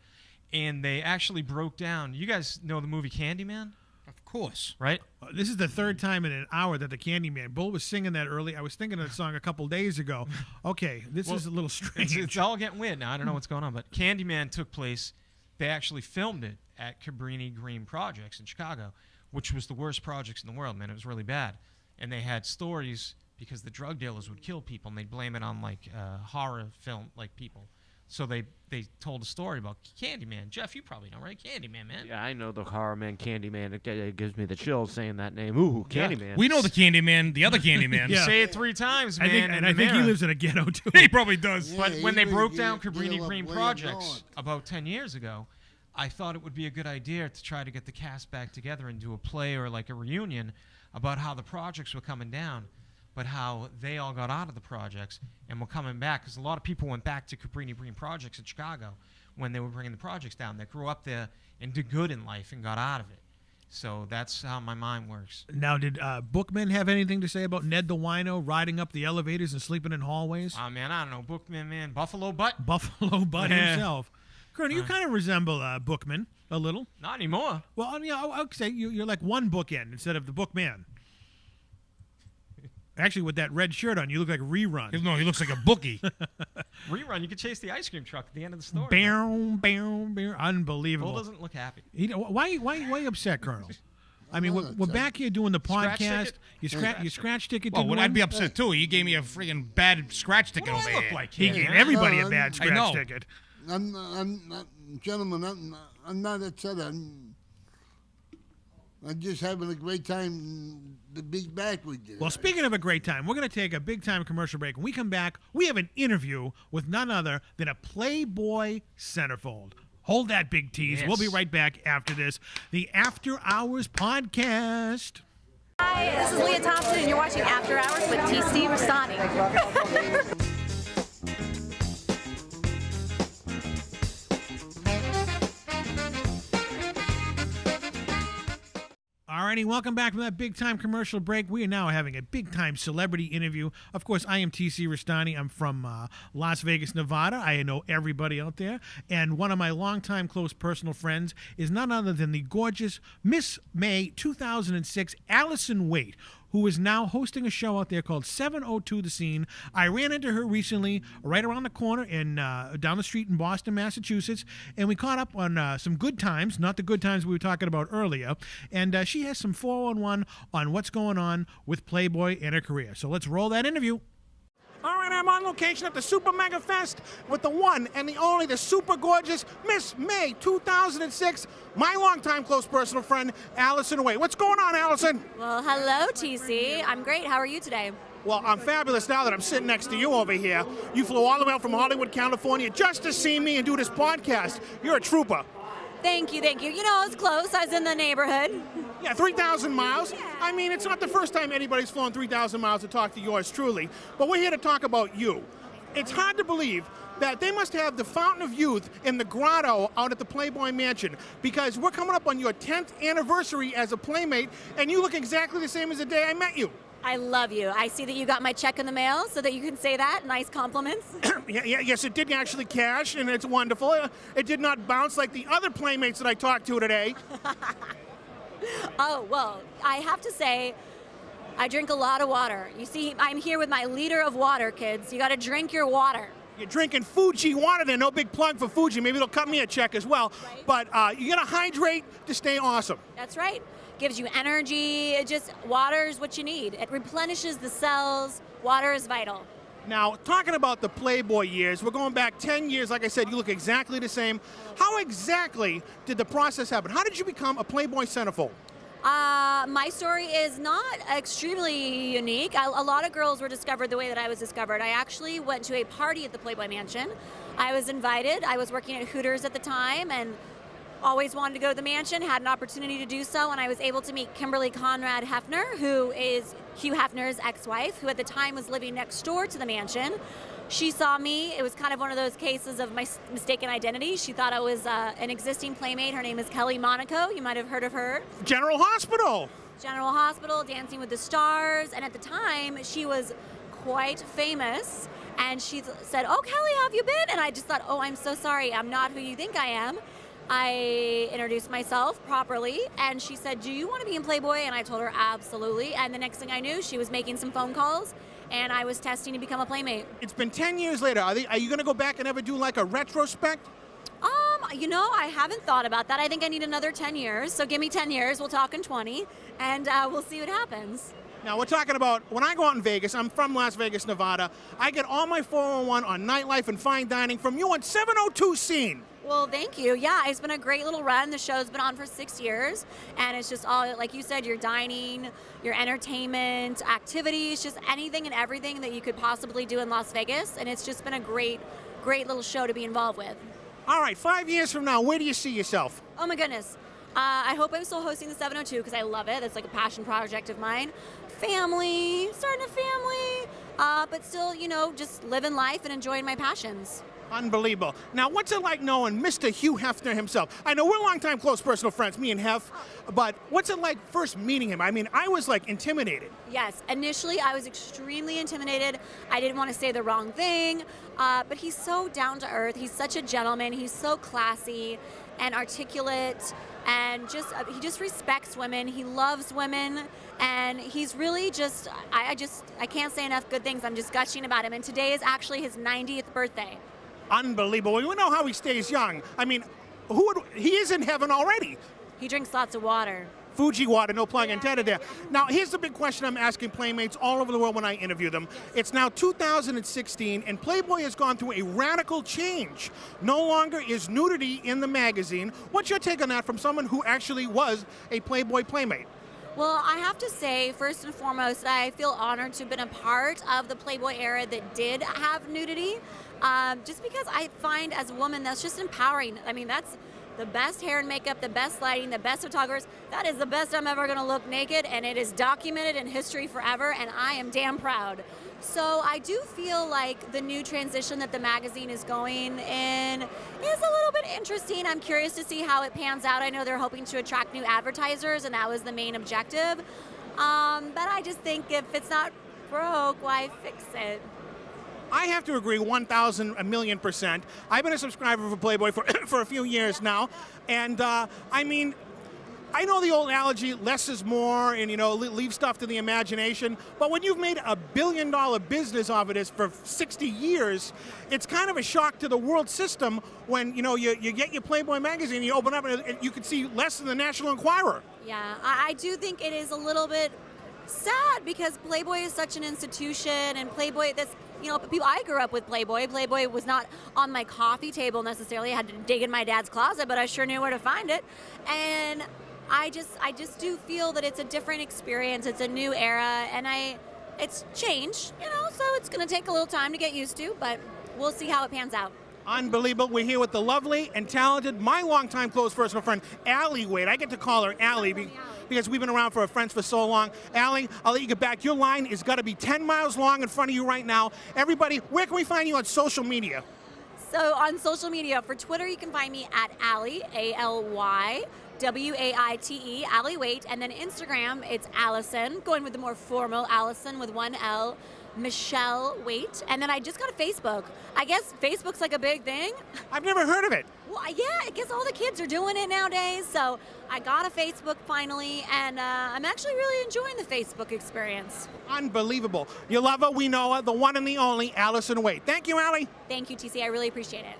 and they actually broke down. You guys know the movie Candyman? Of course. Right? This is the third time in an hour that the Candyman. Bull was singing that early. I was thinking of the song a couple days ago. Okay, this is a little strange. It's all getting weird now. I don't know what's going on. But Candyman took place. They actually filmed it at Cabrini Green Projects in Chicago, which was the worst projects in the world, man. It was really bad. And they had stories because the drug dealers would kill people, and they'd blame it on, like, horror film, like, people. So they told a story about Candyman. Jeff, you probably know, right? Candyman, man. Yeah, I know the horror man, Candyman. It gives me the chills saying that name. Ooh, Candyman. We know the Candyman, the other Candyman. Yeah. Say it 3 times, man. I think he lives in a ghetto, too. He probably does. Yeah, But when they he broke really down get Cabrini up Green way up Projects north. about 10 years ago, I thought it would be a good idea to try to get the cast back together and do a play or like a reunion about how the projects were coming down, but how they all got out of the projects and were coming back, because a lot of people went back to Cabrini Green Projects in Chicago when they were bringing the projects down. They grew up there and did good in life and got out of it. So that's how my mind works. Now, did Bookman have anything to say about Ned the Wino riding up the elevators and sleeping in hallways? Man, I don't know. Bookman, man. Buffalo Butt? Buffalo Butt Yeah. himself. Colonel, you kind of resemble Bookman a little. Not anymore. Well, yeah, I would say you're like one bookend instead of the Bookman. Actually, with that red shirt on, you look like Rerun. No, he looks like a bookie. Rerun, you could chase the ice cream truck at the end of the story. Bam, bam, bam. Unbelievable. Bull doesn't look happy. Why you upset, Colonel? I mean, I'm we're not upset. back here doing the Scratch podcast. ticket? You scratch ticket. Well, didn't would win? I'd be upset too. You gave me a freaking bad scratch ticket What over do I look here. like He here, gave man? everybody a No, bad I scratch know. ticket. I'm not, gentlemen, I'm not upset. I'm just having a great time to be back with you. Well, speaking of a great time, we're going to take a big-time commercial break. When we come back, we have an interview with none other than a Playboy centerfold. Hold that big tease. Yes. We'll be right back after this. The After Hours Podcast. Hi, this is Leah Thompson, and you're watching After Hours with TC Restani. Alrighty, welcome back from that big-time commercial break. We are now having a big-time celebrity interview. Of course, I am TC Restani. I'm from Las Vegas, Nevada. I know everybody out there. And one of my longtime close personal friends is none other than the gorgeous Miss May 2006 Alison Waite, who is now hosting a show out there called 702 The Scene. I ran into her recently right around the corner in down the street in Boston, Massachusetts, and we caught up on some good times, not the good times we were talking about earlier, and she has some 411 on what's going on with Playboy and her career. So let's roll that interview. All right, I'm on location at the Super Mega Fest with the one and the only, the super gorgeous Miss May 2006, my longtime close personal friend, Alison Waite. What's going on, Alison? Well, hello, TC. I'm great. How are you today? Well, I'm fabulous now that I'm sitting next to you over here. You flew all the way out from Hollywood, California, just to see me and do this podcast. You're a trooper. Thank you, thank you. You know, I was close. I was in the neighborhood. Yeah, 3,000 miles. Yeah. I mean, it's not the first time anybody's flown 3,000 miles to talk to yours truly, but we're here to talk about you. It's hard to believe that they must have the Fountain of Youth in the grotto out at the Playboy Mansion, because we're coming up on your 10th anniversary as a Playmate, and you look exactly the same as the day I met you. I love you. I see that you got my check in the mail so that you can say that. Nice compliments. Yes, it did actually cash, and it's wonderful. It did not bounce like the other Playmates that I talked to today. Oh, well, I have to say, I drink a lot of water. You see, I'm here with my liter of water, kids. You got to drink your water. You're drinking Fuji water there. No big plug for Fuji. Maybe it'll cut me a check as well. Right. But you got to hydrate to stay awesome. That's right. Gives you energy. It just, water is what you need. It replenishes the cells. Water is vital. Now, talking about the Playboy years, we're going back 10 years. Like I said, you look exactly the same. How exactly did the process happen? How did you become a Playboy centerfold? My story is not extremely unique. A lot of girls were discovered the way that I was discovered. I actually went to a party at the Playboy Mansion. I was invited. I was working at Hooters at the time and always wanted to go to the mansion, had an opportunity to do so, and I was able to meet Kimberly Conrad Hefner, who is Hugh Hefner's ex-wife, who at the time was living next door to the mansion. She saw me. It was kind of one of those cases of my mistaken identity. She thought I was an existing Playmate. Her name is Kelly Monaco. You might have heard of her. General Hospital. General Hospital, Dancing with the Stars. And at the time, she was quite famous. And she said, "Oh, Kelly, how have you been?" And I just thought, "Oh, I'm so sorry. I'm not who you think I am." I introduced myself properly, and she said, "Do you want to be in Playboy?" And I told her, "Absolutely." And the next thing I knew, she was making some phone calls, and I was testing to become a Playmate. It's been 10 years later. Are you going to go back and ever do like a retrospect? I haven't thought about that. I think I need another 10 years. So give me 10 years. We'll talk in 20, and we'll see what happens. Now, we're talking about when I go out in Vegas, I'm from Las Vegas, Nevada. I get all my 401 on nightlife and fine dining from you on 702 Scene. Well, thank you. Yeah, it's been a great little run. The show's been on for 6 years, and it's just all, like you said, your dining, your entertainment, activities, just anything and everything that you could possibly do in Las Vegas, and it's just been a great little show to be involved with. All right, 5 years from now, where do you see yourself? Oh my goodness. I hope I'm still hosting the 702 because I love it. It's like a passion project of mine. Family, starting a family, but still, just living life and enjoying my passions. Unbelievable. Now, what's it like knowing Mr. Hugh Hefner himself? I know we're longtime close personal friends, me and Hef, but what's it like first meeting him? I mean, I was like intimidated. Yes, initially I was extremely intimidated. I didn't want to say the wrong thing, but he's so down to earth. He's such a gentleman. He's so classy and articulate, and he just respects women. He loves women, and he's really just, I can't say enough good things. I'm just gushing about him, and today is actually his 90th birthday. Unbelievable. We know how he stays young. I mean, he is in heaven already. He drinks lots of water. Fuji water, no plug intended there. Now, here's the big question I'm asking Playmates all over the world when I interview them. It's now 2016, and Playboy has gone through a radical change. No longer is nudity in the magazine. What's your take on that from someone who actually was a Playboy Playmate? Well, I have to say, first and foremost, I feel honored to have been a part of the Playboy era that did have nudity. Just because I find as a woman that's just empowering. I mean, that's the best hair and makeup, the best lighting, the best photographers. That is the best I'm ever going to look naked, and it is documented in history forever, and I am damn proud. So I do feel like the new transition that the magazine is going in is a little bit interesting. I'm curious to see how it pans out. I know they're hoping to attract new advertisers, and that was the main objective. But I just think if it's not broke, why fix it? I have to agree 1,000, a million %. I've been a subscriber for Playboy for a few years now. And, I mean, I know the old analogy, less is more, and, leave stuff to the imagination. But when you've made $1 billion business of it for 60 years, it's kind of a shock to the world system when, you get your Playboy magazine, you open up, and you can see less than the National Enquirer. Yeah, I do think it is a little bit sad because Playboy is such an institution, and Playboy, I grew up with Playboy. Playboy was not on my coffee table necessarily. I had to dig in my dad's closet, but I sure knew where to find it. And I just do feel that it's a different experience. It's a new era, and it's changed, so it's going to take a little time to get used to, but we'll see how it pans out. Unbelievable. We're here with the lovely and talented, my longtime close personal friend, Allie Waite. I get to call her Allie because we've been around for friends for so long. Allie, I'll let you get back. Your line has got to be 10 miles long in front of you right now. Everybody, where can we find you on social media? So on social media, for Twitter, you can find me at Allie, ALY. WAITE, Allie Waite, and then Instagram, it's Allison, going with the more formal Allison with one L, Michelle Waite, and then I just got a Facebook. I guess Facebook's like a big thing. I've never heard of it. Well, yeah, I guess all the kids are doing it nowadays, so I got a Facebook finally, and I'm actually really enjoying the Facebook experience. Unbelievable. You love her, we know her, the one and the only Alison Waite. Thank you, Allie. Thank you, TC. I really appreciate it.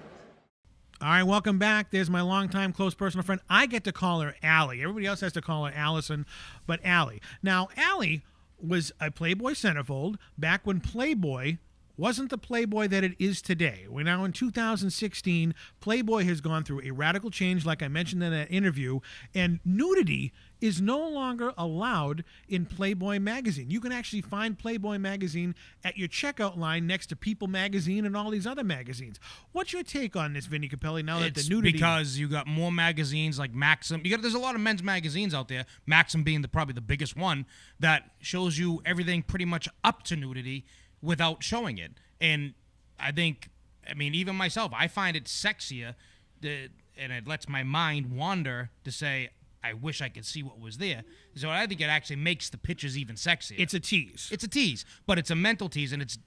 All right, welcome back. There's my longtime close personal friend. I get to call her Allie. Everybody else has to call her Allison, but Allie. Now, Allie was a Playboy centerfold back when Playboy wasn't the Playboy that it is today. We're now in 2016. Playboy has gone through a radical change, like I mentioned in that interview, and nudity is no longer allowed in Playboy magazine. You can actually find Playboy magazine at your checkout line next to People magazine and all these other magazines. What's your take on this, Vinny Capelli, now that the nudity... Because you got more magazines like Maxim. There's a lot of men's magazines out there, Maxim being probably the biggest one, that shows you everything pretty much up to nudity without showing it. And I think, I mean, even myself, I find it sexier, and it lets my mind wander to say, I wish I could see what was there. So I think it actually makes the pictures even sexier. It's a tease. It's a tease, but it's a mental tease, and it's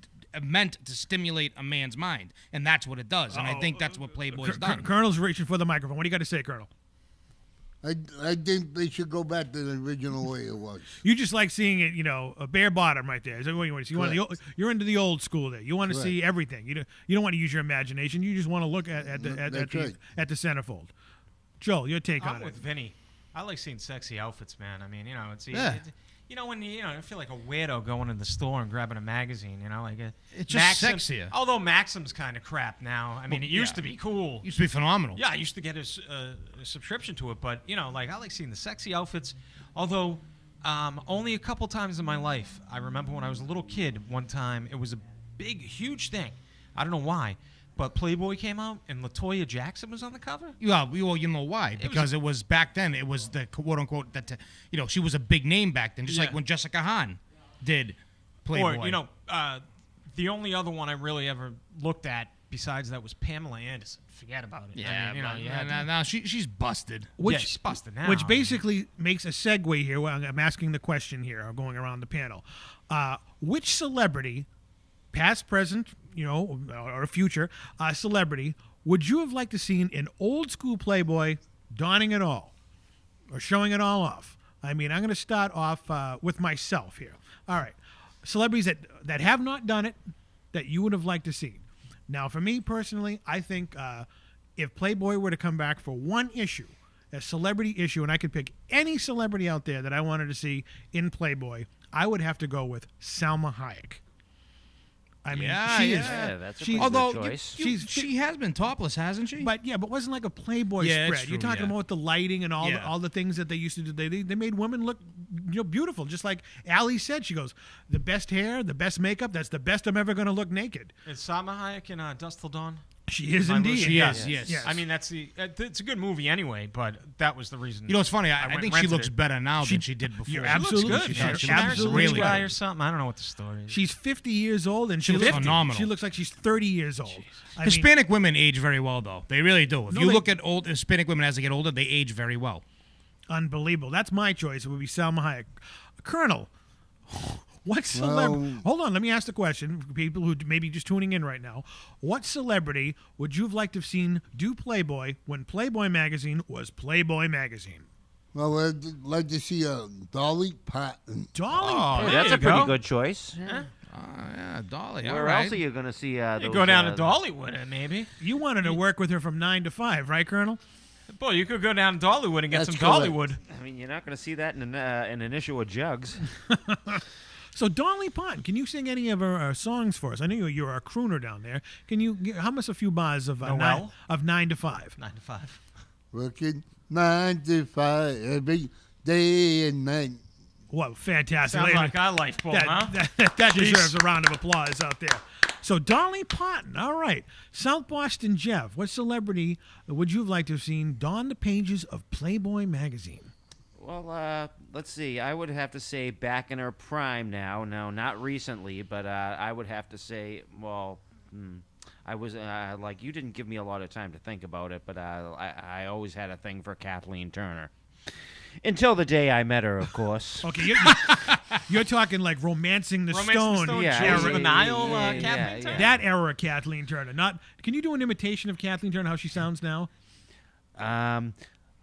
meant to stimulate a man's mind, and that's what it does. And I think that's what Playboy's done. Colonel's reaching for the microphone. What do you got to say, Colonel? I think they should go back to the original way it was. You just like seeing it, a bare bottom right there. Is that what you want to see? You're into the old school there. You want to see everything. You don't want to use your imagination. You just want to look at the centerfold. Joel, your take on I'm it. with Vinny. I like seeing sexy outfits, man. I mean, it's when I feel like a weirdo going to the store and grabbing a magazine, It's just sexier. Although Maxim's kind of crap now. I mean, it used to be cool. It used to be phenomenal. Yeah, I used to get a subscription to it, but I like seeing the sexy outfits. Although only a couple times in my life, I remember when I was a little kid. One time, it was a big, huge thing. I don't know why. But Playboy came out and LaToya Jackson was on the cover. Yeah, well, you know why? Because it was back then. It was the quote unquote that she was a big name back then, just like when Jessica Hahn did Playboy. Or the only other one I really ever looked at besides that was Pamela Anderson. Forget about it. Yeah, now she's busted. She's busted now. Which basically makes a segue here. I'm asking the question here, or going around the panel. Which celebrity, past, present, or future celebrity, would you have liked to seen an old school Playboy donning it all or showing it all off? I mean, I'm going to start off with myself here. All right. Celebrities that have not done it that you would have liked to see. Now, for me personally, I think if Playboy were to come back for one issue, a celebrity issue, and I could pick any celebrity out there that I wanted to see in Playboy, I would have to go with Salma Hayek. I mean, she is. Yeah, that's a pretty Although good choice. she has been topless, hasn't she? But wasn't like a Playboy Yeah, it's spread. You're true, talking yeah. about the lighting and all the things that they used to do. They made women look beautiful, just like Allie said. She goes, the best hair, the best makeup. That's the best I'm ever going to look naked. Is Salma Hayek in Dust Till Dawn? She is My indeed. list- She yes. is, yes. I mean, it's a good movie anyway, but that was the reason. You know, it's funny. I went and think she rented looks it. better now than she did before. You're She looks absolutely good. She She does. married some Absolutely rich guy right. or something. I don't know what the story is. She's 50 years old, and She looks 50. phenomenal. She looks like she's 30 years old. I mean, Hispanic women age very well, though. They really do. If No, you they- look at old Hispanic women as they get older, they age very well. unbelievable. That's my choice. It would be Salma Hayek. Colonel, what celebrity? Hold on, let me ask the question for people who may be just tuning in right now. What celebrity would you have liked to have seen do Playboy when Playboy magazine was Playboy magazine? Well, I'd like to see Dolly Parton. Dolly. Hey, there that's you a pretty go. good choice. Yeah, Dolly. Where all right. else are you going to see You those, go down to Dollywood, maybe. You wanted to work with her from 9 to 5, right, Colonel? Boy, you could go down to Dollywood and get That's some correct. Dollywood. I mean, you're not going to see that in an issue of Jugs. So Dolly Parton, can you sing any of her songs for us? I know you're a crooner down there. Can you hum us a few bars of Noel? 9 to 5? 9 to 5. Working 9 to 5 every day and night. Well, fantastic. Sounds Ladies- like our lifeboat, huh? that deserves a round of applause out there. So Dolly Parton, all right. South Boston Jeff, what celebrity would you have liked to have seen don the pages of Playboy magazine? Well, let's see. I would have to say back in her prime now. No, not recently, but I would have to say, I was like, you didn't give me a lot of time to think about it, but I always had a thing for Kathleen Turner. Until the day I met her, of course. Okay, you're talking like Romancing the Stone. Yeah, Jewel of the Nile, yeah, Kathleen yeah. Turner. That era Kathleen Turner. Not. Can you do an imitation of Kathleen Turner, how she sounds now?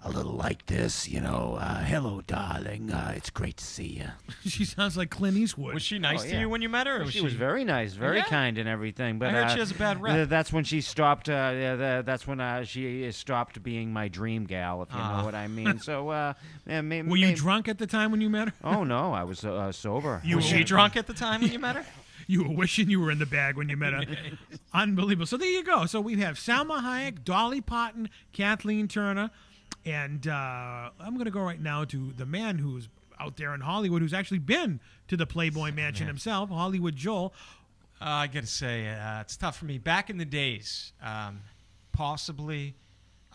A little like this, hello, darling. It's great to see you. She sounds like Clint Eastwood. Was she nice Oh, to yeah. you when you met her? Or She was very nice, very Yeah? kind and everything. But I heard she has a bad rep. That's when she stopped. That's when she stopped being my dream gal, if you know what I mean. So, Were you drunk at the time when you met her? Oh no, I was sober. Was she drunk at the time when you met her? You were wishing you were in the bag when you met her. Unbelievable. So there you go. So we have Salma Hayek, Dolly Parton, Kathleen Turner, and I'm going to go right now to the man who's out there in Hollywood who's actually been to the Playboy Mansion himself, Hollywood Joel. I got to say, it's tough for me. Back in the days, possibly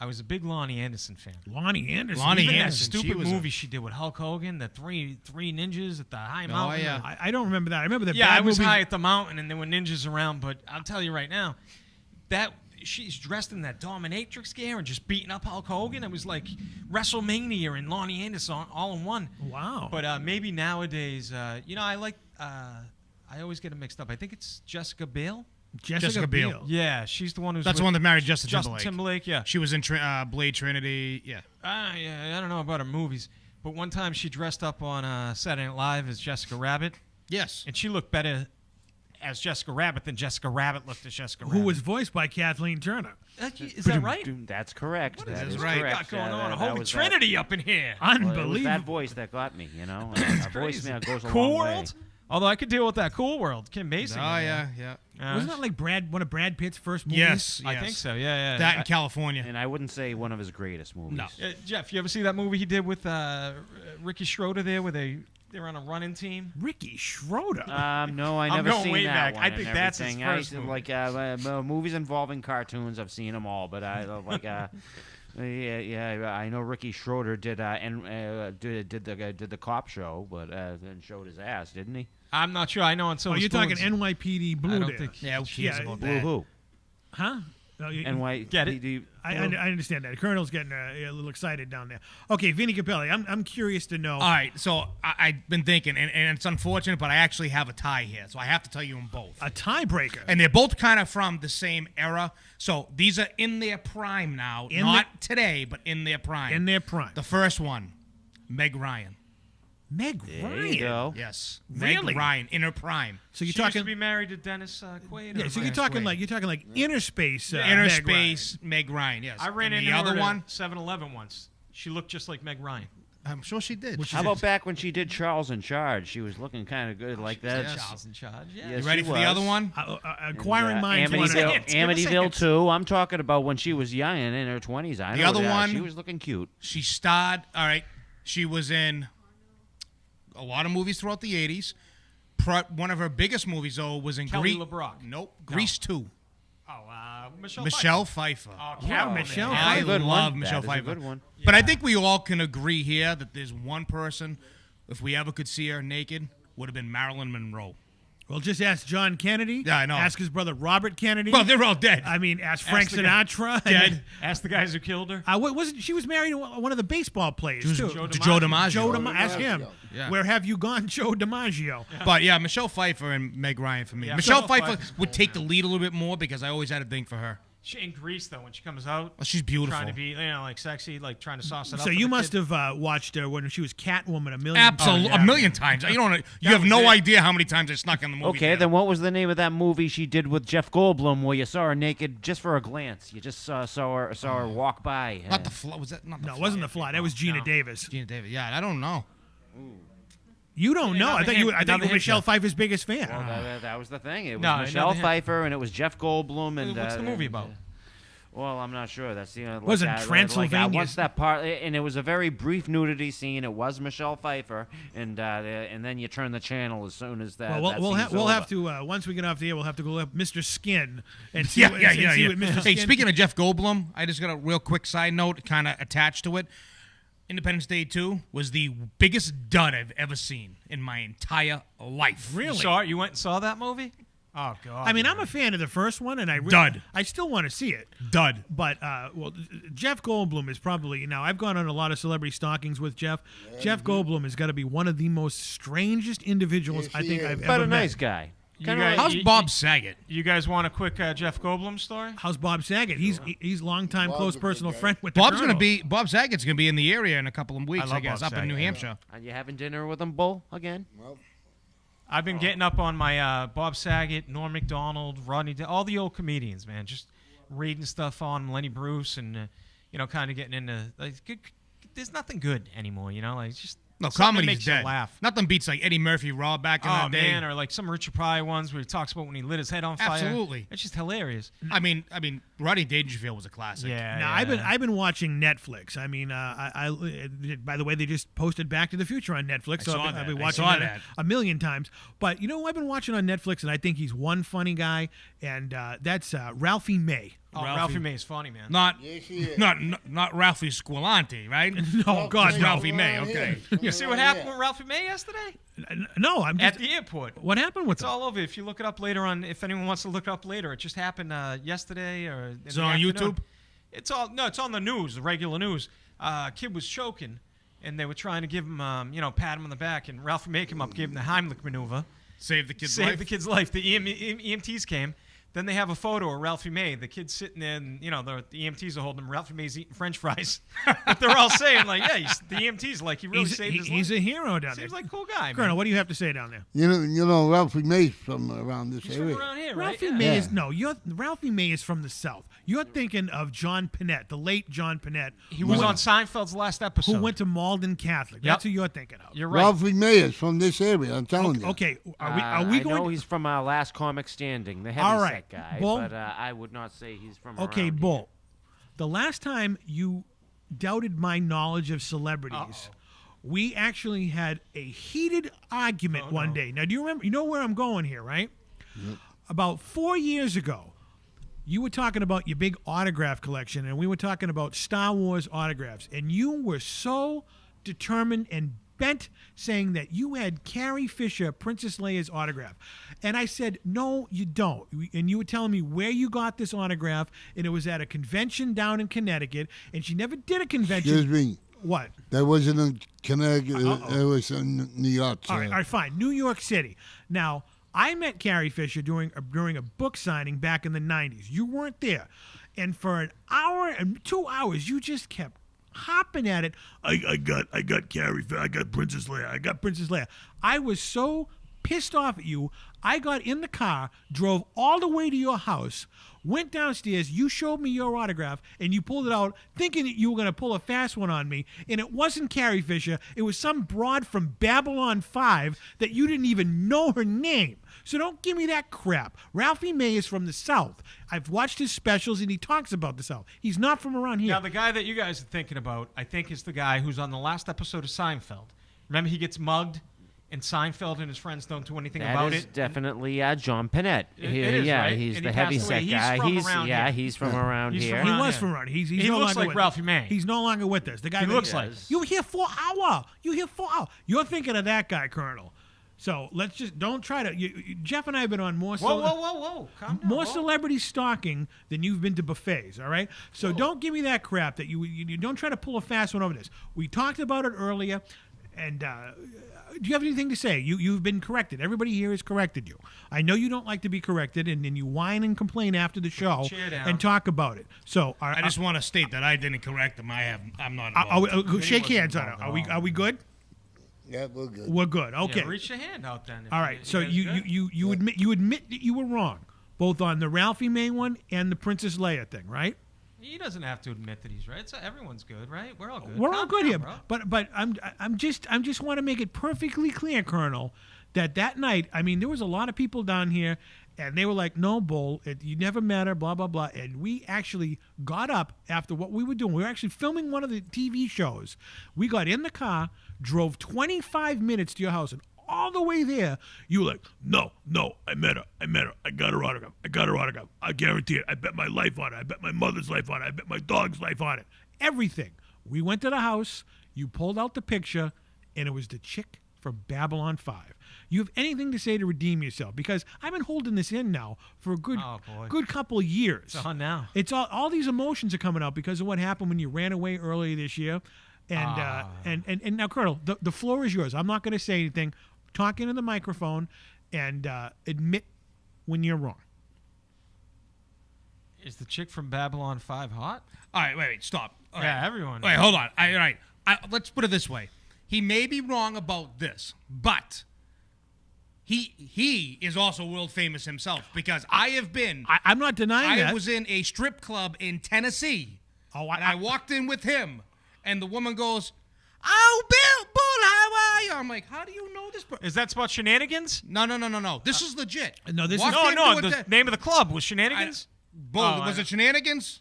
I was a big Lonnie Anderson fan. Lonnie Anderson. Lonnie Even that Anderson. Stupid She was movie she did with Hulk Hogan, the three ninjas at the high Oh, mountain. yeah. I don't remember that. I remember the Yeah, bad I was movie. high at the mountain, and there were ninjas around. But I'll tell you right now, that she's dressed in that dominatrix gear and just beating up Hulk Hogan. It was like WrestleMania and Lonnie Anderson all in one. Wow. But maybe nowadays, I like. I always get it mixed up. I think it's Jessica Biel. Jessica Biel. Yeah, she's the one who's. That's the with one that married Justin Justin Timberlake. Timberlake. Yeah. She was in Blade Trinity. Yeah. Yeah, I don't know about her movies, but one time she dressed up on Saturday Night Live as Jessica Rabbit, Yes. and she looked better as Jessica Rabbit than Jessica Rabbit looked as Jessica Rabbit. Who was voiced by Kathleen Turner. Is that right? That's correct. That is is right. correct. Got going Yeah, on that a Holy was Trinity up in here. Well, it was that Unbelievable. voice that got me, a Crazy. voicemail goes a Cool long World. way. Although I could deal with that Cool World. Kim Basinger. Oh, yeah, yeah. Wasn't that like one of Brad Pitt's first movies? Yes, I think so. Yeah. That in California. And I wouldn't say one of his greatest movies. No. Jeff, you ever see that movie he did with Ricky Schroeder there, where they're on a running team? Ricky Schroeder. No, I I'm never going seen way that back. one I and think that's his everything. first I, movie. Like movies involving cartoons, I've seen them all, but I like. Yeah, I know Ricky Schroeder did the cop show, but then showed his ass, didn't he? I'm not sure. I know on Silver you're talking Spoons. NYPD Blue I don't there. think. Yeah, who cares Yeah, about Blue that? who? Huh? No, Get it? I understand that. Colonel's getting a little excited down there. Okay, Vinny Capelli, I'm curious to know. All right, so I've been thinking, and it's unfortunate, but I actually have a tie here, so I have to tell you them both. A tiebreaker. And they're both kind of from the same era, so these are in their prime now. Not today, but in their prime. In their prime. The first one, Meg Ryan. Meg There Ryan. you go. Yes, Really? Meg Ryan in her prime. So you're She used talking. to be married to Dennis Quaid. Yeah, or so Ryan you're talking Quaid? like inner space. Inner Meg Space, Meg Ryan. Yes. I ran and into the her other at one. 7-Eleven once. She looked just like Meg Ryan. I'm sure she did. Which How about back when she did Charles in Charge? She was looking kind of good like that. Yes. Charles in charge. Yeah. Yes, You ready she for the was. other one? Acquiring minds. wanna know. Amityville too. I'm talking about when she was young and in her 20s. I The know other that. one- She was looking cute. She starred. All right, she was in a lot of movies throughout the 80s. One of her biggest movies, though, was in Kelly Grease. LeBrock. Nope, No. Grease 2. Oh, Michelle. Michelle Pfeiffer. Oh, Wow, Carol, Michelle man. I That's a good love one. Michelle That is a Pfeiffer. good one. But I think we all can agree here that there's one person, if we ever could see her naked, would have been Marilyn Monroe. Well, just ask John Kennedy. Yeah, I know. Ask his brother Robert Kennedy. Well, they're all dead. I mean, ask Frank the guy- Sinatra. Dead. Ask the guys who killed her. What wasn't she was married to one of the baseball players too? Joe to Joe DiMaggio. Joe DiMaggio. Ask him. Yeah. Where have you gone, Joe DiMaggio? But yeah, Michelle Pfeiffer and Meg Ryan for me. Yeah, Michelle Michelle Pfeiffer Pfeiffer's would cool, take the man. lead a little bit more because I always had a thing for her. She in Grease though when she comes out. Well, she's beautiful. Trying to be, like sexy, like trying to sauce it up. So for you the must kid. have watched her when she was Catwoman a million Absolutely, times. a million times. You don't. You have was no it. idea how many times I snuck in the movie. Okay, theater. then what was the name of that movie she did with Jeff Goldblum where you saw her naked just for a glance? You just saw her walk by. Not the fly. Was that not? The No, it Fly? wasn't The Fly. That was Gina No. Davis. Gina Davis. Yeah, I don't know. You don't know. I another thought you hint, were another hint, Michelle Jeff. Pfeiffer's biggest fan. Well, that was the thing. It was No, Michelle another hint. Pfeiffer and it was Jeff Goldblum. And What's the movie about? Well, I'm not sure. That's the Wasn't Transylvania- once that part, and it was a very brief nudity scene. It was Michelle Pfeiffer, and then you turn the channel as soon as that. Well, that we'll scene's have over. to once we get off the air, we'll have to go up Mr. Skin and see Yeah, what, yeah, and yeah. see yeah. what Mr. Hey, Skin. speaking of Jeff Goldblum, I just got a real quick side note, kind of attached to it. Independence Day 2 was the biggest dud I've ever seen in my entire life. Really? You went and saw that movie? Oh God. I mean, I'm a fan of the first one, and Dud. I still want to see it. Dud. But Jeff Goldblum is probably I've gone on a lot of celebrity stalkings with Jeff. Jeff Goldblum has got to be one of the most strangest individuals Yes, I he think is. I've But ever a met. nice guy. You Kinda guys- like- How's Bob Saget? You guys want a quick Jeff Goldblum story? How's Bob Saget? He's longtime Bob's close a good personal guy. friend with Bob Saget's gonna be in the area in a couple of weeks, love I guess, Bob up in New Saget. Hampshire. Are you having dinner with him, Bull, again? Well, I've been getting up on my Bob Saget, Norm Macdonald, Rodney, all the old comedians, man. Just reading stuff on Lenny Bruce and kind of getting into there's nothing good anymore, like it's just No, something that comedy's makes you dead. laugh. Nothing beats like Eddie Murphy Raw back in Oh that day. man, or like some Richard Pryor ones where he talks about when he lit his head on fire. Absolutely. It's just hilarious. I mean, Rodney Dangerfield was a classic. Yeah. Now I've been watching Netflix. I mean, by the way, they just posted Back to the Future on Netflix, so saw I've been that. I watching saw that that. a million times. But who I've been watching on Netflix, and I think he's one funny guy, and that's Ralphie May. Oh, Ralphie May is funny, man. Not Yes, he is. not Ralphie Squillanti, right? No, God, no. Ralphie May, okay. You see what happened with Ralphie May yesterday? No, I'm At just. the airport. What happened with It's him? all over. If you look it up later on, if anyone wants to look it up later, it just happened yesterday or. In Is the it on afternoon. YouTube? It's on the news, the regular news. Kid was choking, and they were trying to give him, pat him on the back, and Ralphie May came up, gave him the Heimlich maneuver, Save the kid's saved life. the kid's life. The EMTs came. Then they have a photo of Ralphie May. The kid's sitting there, and the EMTs are holding him. Ralphie May's eating French fries. But they're all saying like, yeah, the EMTs like he really saved his life. He's a hero down Seems there. like a cool guy, Colonel, man. what do you have to say down there? You know, Ralphie May's from around this He's area. from around here, right? Ralphie Yeah. May Yeah. is Ralphie May is from the South. You're thinking of John Panette, the late John Panette. He was on Seinfeld's last episode. who went to Malden Catholic. That's who you're thinking of. You're right. Ralphie May is from this area. I'm telling you. Okay, are we I going? know he's from Last Comic Standing, the heavy All right, set guy, Bull. but I would not say he's from Okay, around Bull. The last time you doubted my knowledge of celebrities, we actually had a heated argument one day. Now, do you remember? You know where I'm going here, right? Yep. About 4 years ago, you were talking about your big autograph collection, and we were talking about Star Wars autographs, and you were so determined and bent saying that you had Carrie Fisher, Princess Leia's autograph. And I said, no, you don't. And you were telling me where you got this autograph, and it was at a convention down in Connecticut, and she never did a convention. Excuse me. What? That wasn't in Connecticut. It was in New York. All right, fine. New York City. Now, I met Carrie Fisher during a book signing back in the 90s. You weren't there. And for an hour and 2 hours, you just kept hopping at it. I got Carrie Fisher. I got Princess Leia. I was so pissed off at you. I got in the car, drove all the way to your house, went downstairs, you showed me your autograph, and you pulled it out thinking that you were going to pull a fast one on me, and it wasn't Carrie Fisher. It was some broad from Babylon 5 that you didn't even know her name. So don't give me that crap. Ralphie May is from the South. I've watched his specials, and he talks about the South. He's not from around here. Now, the guy that you guys are thinking about, I think, is the guy who's on the last episode of Seinfeld. Remember, he gets mugged, and Seinfeld and his friends don't do anything That about is it. definitely John Panette. It is, yeah, right? he's And the he heavy passed away. set He's guy. from around here. He's from around He's here. from He around was here. from around. He's He no looks longer like with Ralphie May. He's no longer with us. The guy He that looks like. You here 4 hour. You here 4 hour. You're thinking of that guy, Colonel. So let's just don't try to. Jeff and I have been on more. Whoa. Calm down. More Whoa. celebrity stalking than you've been to buffets, all right? So don't give me that crap that you don't try to pull a fast one over this. We talked about it earlier, and do you have anything to say? You've been corrected. Everybody here has corrected you. I know you don't like to be corrected, and then you whine and complain after the show Cheer down. and talk about it. So I just want to state that I didn't correct him. I'm not involved. shake wasn't hands on it. involved at Are we good? Yeah, we're good. We're good. Okay. Yeah, reach your hand out then. All right. So guys good? you admit that you were wrong, both on the Ralphie May one and the Princess Leia thing, right? He doesn't have to admit that he's right. Everyone's good, right? We're all good. We're all Calm good down, here, bro. but I'm just want to make it perfectly clear, Colonel, that night, I mean, there was a lot of people down here, and they were like, "No, Bull, you never met her," blah blah blah, and we actually got up after what we were doing. We were actually filming one of the TV shows. We got in the car, drove 25 minutes to your house, and all the way there, you were like, no, I met her. I got her autograph. I guarantee it. I bet my life on it. I bet my mother's life on it. I bet my dog's life on it. Everything. We went to the house. You pulled out the picture, and it was the chick from Babylon 5. You have anything to say to redeem yourself? Because I've been holding this in now for a good couple of years. It's on now. It's all these emotions are coming out because of what happened when you ran away earlier this year. And now, Colonel, the floor is yours. I'm not going to say anything. Talk into the microphone and admit when you're wrong. Is the chick from Babylon 5 hot? All right, wait, stop. All Yeah, right. everyone. Wait, hold on. All right. Let's put it this way. He may be wrong about this, but he is also world famous himself because I have been. I'm not denying that. I was in a strip club in Tennessee. Oh, and I walked in with him, and the woman goes, "Oh, Bill, Bull, how are you?" I'm like, "How do you know this?" Is that about Shenanigans? No. This is legit. No, this Walked is into The name of the club was Shenanigans. Bull, was it Shenanigans?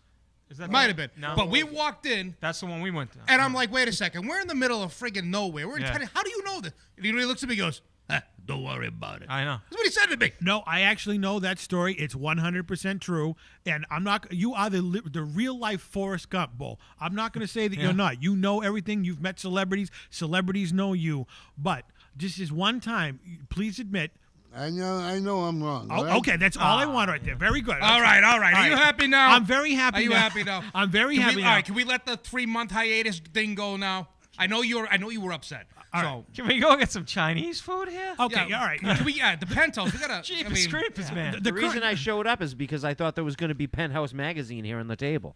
Is that Might have been. No. But we walked in, That's the one we went to. and I'm like, "Wait a second, we're in the middle of friggin' nowhere. We're in Yeah. Tennessee. How do you know this?" And he looks at me, and goes, Don't worry about it. I know. That's what he said to me. No, I actually know that story. It's 100% true, and I'm not. You are the real life Forrest Gump, Bull. I'm not going to say that you're not. You know everything. You've met celebrities. Celebrities know you. But just this one time, please admit. I know I'm wrong. Oh, right? okay, that's all I want right there. Very good. All right. Are you happy now? I'm very happy. Are you happy now? I'm very happy now. All right, can we let the 3-month hiatus thing go now? I know you were upset. All so right. Can we go get some Chinese food here? Okay, yeah, all right. Can we, the penthouse. We gotta. Jeepers creepers, man. The reason I showed up is because I thought there was going to be Penthouse magazine here on the table.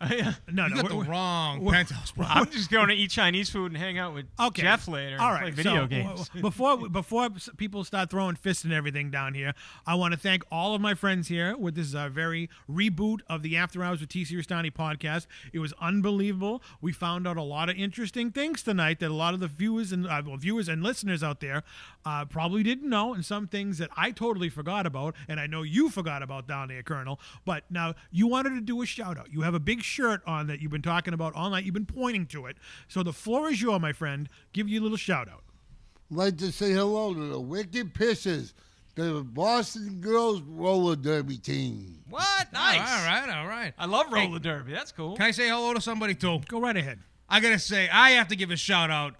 No, You got the we're- wrong penthouse, bro. I'm just going to eat Chinese food and hang out with Okay. Jeff later All and right. play video so, games. Before people start throwing fists and everything down here, I want to thank all of my friends here. With this very reboot of the After Hours with TC Restani podcast. It was unbelievable. We found out a lot of interesting things tonight that a lot of the viewers and listeners out there probably didn't know, and some things that I totally forgot about, and I know you forgot about down there, Colonel. But now you wanted to do a shout out. You have a big shirt on that you've been talking about all night. You've been pointing to it. So the floor is yours, my friend. Give you a little shout out. I'd like to say hello to the Wicked Pisses, the Boston Girls Roller Derby team. What? Nice. All right. I love roller derby. That's cool. Can I say hello to somebody too? Go right ahead. I gotta say, I have to give a shout out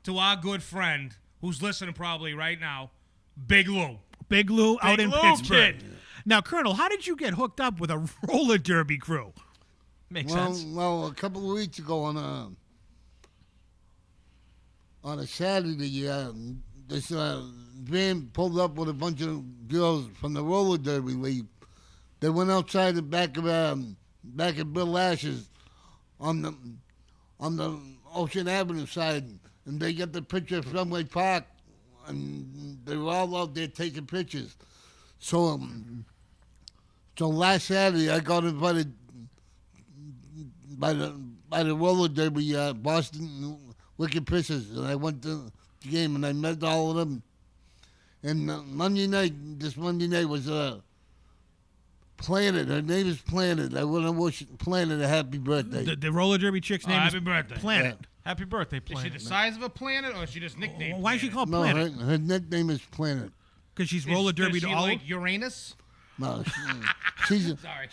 to our good friend who's listening probably right now, Big Lou. Big Lou out in Lou, Pittsburgh. kid. Now, Colonel, how did you get hooked up with a roller derby crew? Makes Well, sense. a couple of weeks ago on a Saturday, this van pulled up with a bunch of girls from the roller derby league. They went outside the back of Bill Ash's on the Ocean Avenue side, and they got the picture of Fenway Park, and they were all out there taking pictures. So last Saturday I got invited by the roller derby Boston Wicked Pisses, and I went to the game and I met all of them. And this Monday night was Planet. Her name is Planet. I want to wish Planet a happy birthday. The roller derby chick's name Happy is birthday. Planet. Happy birthday, Is she Planet. the size of a planet, or is she just nicknamed? Why is she called No, Planet? her nickname is Planet. Because she's roller derby Is to she all. like Uranus? No, she's Sorry.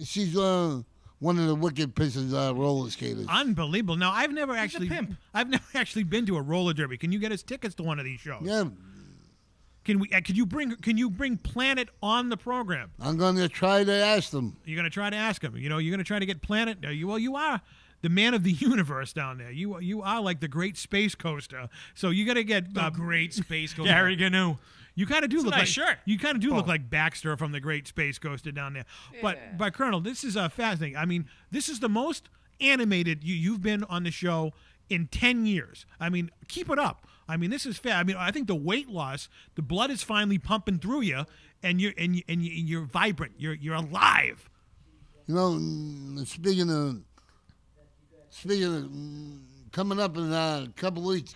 she's one of the Wicked Pisses roller skaters. Unbelievable. Now I've never actually pimp. I've never actually been to a roller derby. Can you get us tickets to one of these shows? Yeah, Can we? Can you bring Planet on the program? I'm gonna try to ask them. You're gonna try to ask him. You know, you're gonna try to get Planet. You are the man of the universe down there. You are like the great space coaster. So you got to get The Great Space Coaster. Gary Gnu. You kind of do look nice like shirt. You kind of do look like Baxter from the Great Space Coaster down there. But Colonel, this is fascinating. I mean, this is the most animated you've been on the show in 10 years. I mean, keep it up. I mean, this is fair. I mean, I think the weight loss, the blood is finally pumping through you, and you're vibrant. You're alive. You know, speaking of coming up in a couple of weeks,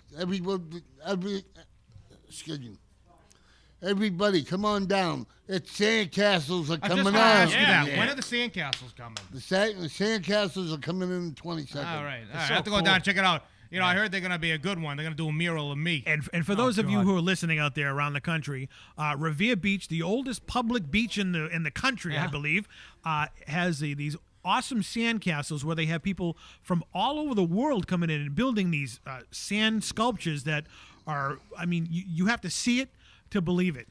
everybody, come on down. It's Sandcastles are I just coming want to out. ask you that. When are the sandcastles coming? The Sandcastles are coming in the 22nd. All right. so I have to go cool. down and check it out. You know, I heard they're going to be a good one. They're going to do a mural of me. And for those of you God. who are listening out there around the country, Revere Beach, the oldest public beach in the country, I Yeah. believe, has these awesome sandcastles where they have people from all over the world coming in and building these sand sculptures that are, I mean, you have to see it to believe it.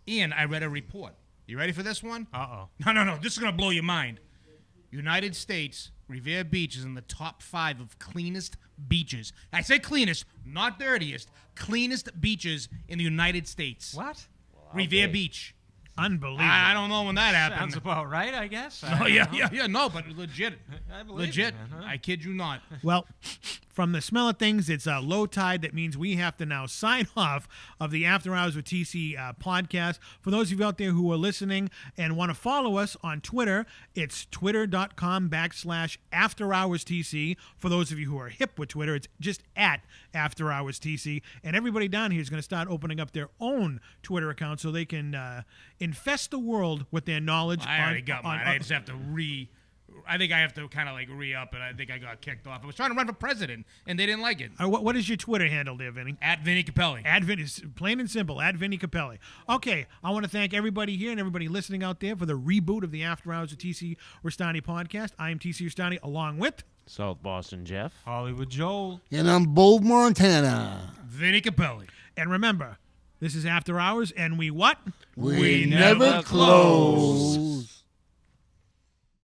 Ian, I read a report. You ready for this one? Uh-oh. No. This is going to blow your mind. United States, Revere Beach is in the top 5 of cleanest beaches. I say cleanest, not dirtiest. Cleanest beaches in the United States. What? Revere Beach. Unbelievable. I don't know when that happened. Sounds about right, I guess. Oh, yeah. No, but legit. I believe Legit. it, man, huh? I kid you not. Well, from the smell of things, it's low tide. That means we have to now sign off of the After Hours with TC podcast. For those of you out there who are listening and want to follow us on Twitter, it's twitter.com/AfterHoursTC. For those of you who are hip with Twitter, it's just at After Hours TC. And everybody down here is going to start opening up their own Twitter account so they can infest the world with their knowledge. I already got mine. I just have to I think I have to kind of like re-up, and I think I got kicked off. I was trying to run for president, and they didn't like it. What is your Twitter handle there, Vinny? At Vinny Capelli. At Vinny, plain and simple, at Vinny Capelli. Okay, I want to thank everybody here and everybody listening out there for the reboot of the After Hours of TC Restani podcast. I am TC Restani, along with South Boston Jeff. Hollywood Joel. And I'm Bold, Montana. Vinny Capelli. And remember, this is After Hours, and we what? We never close.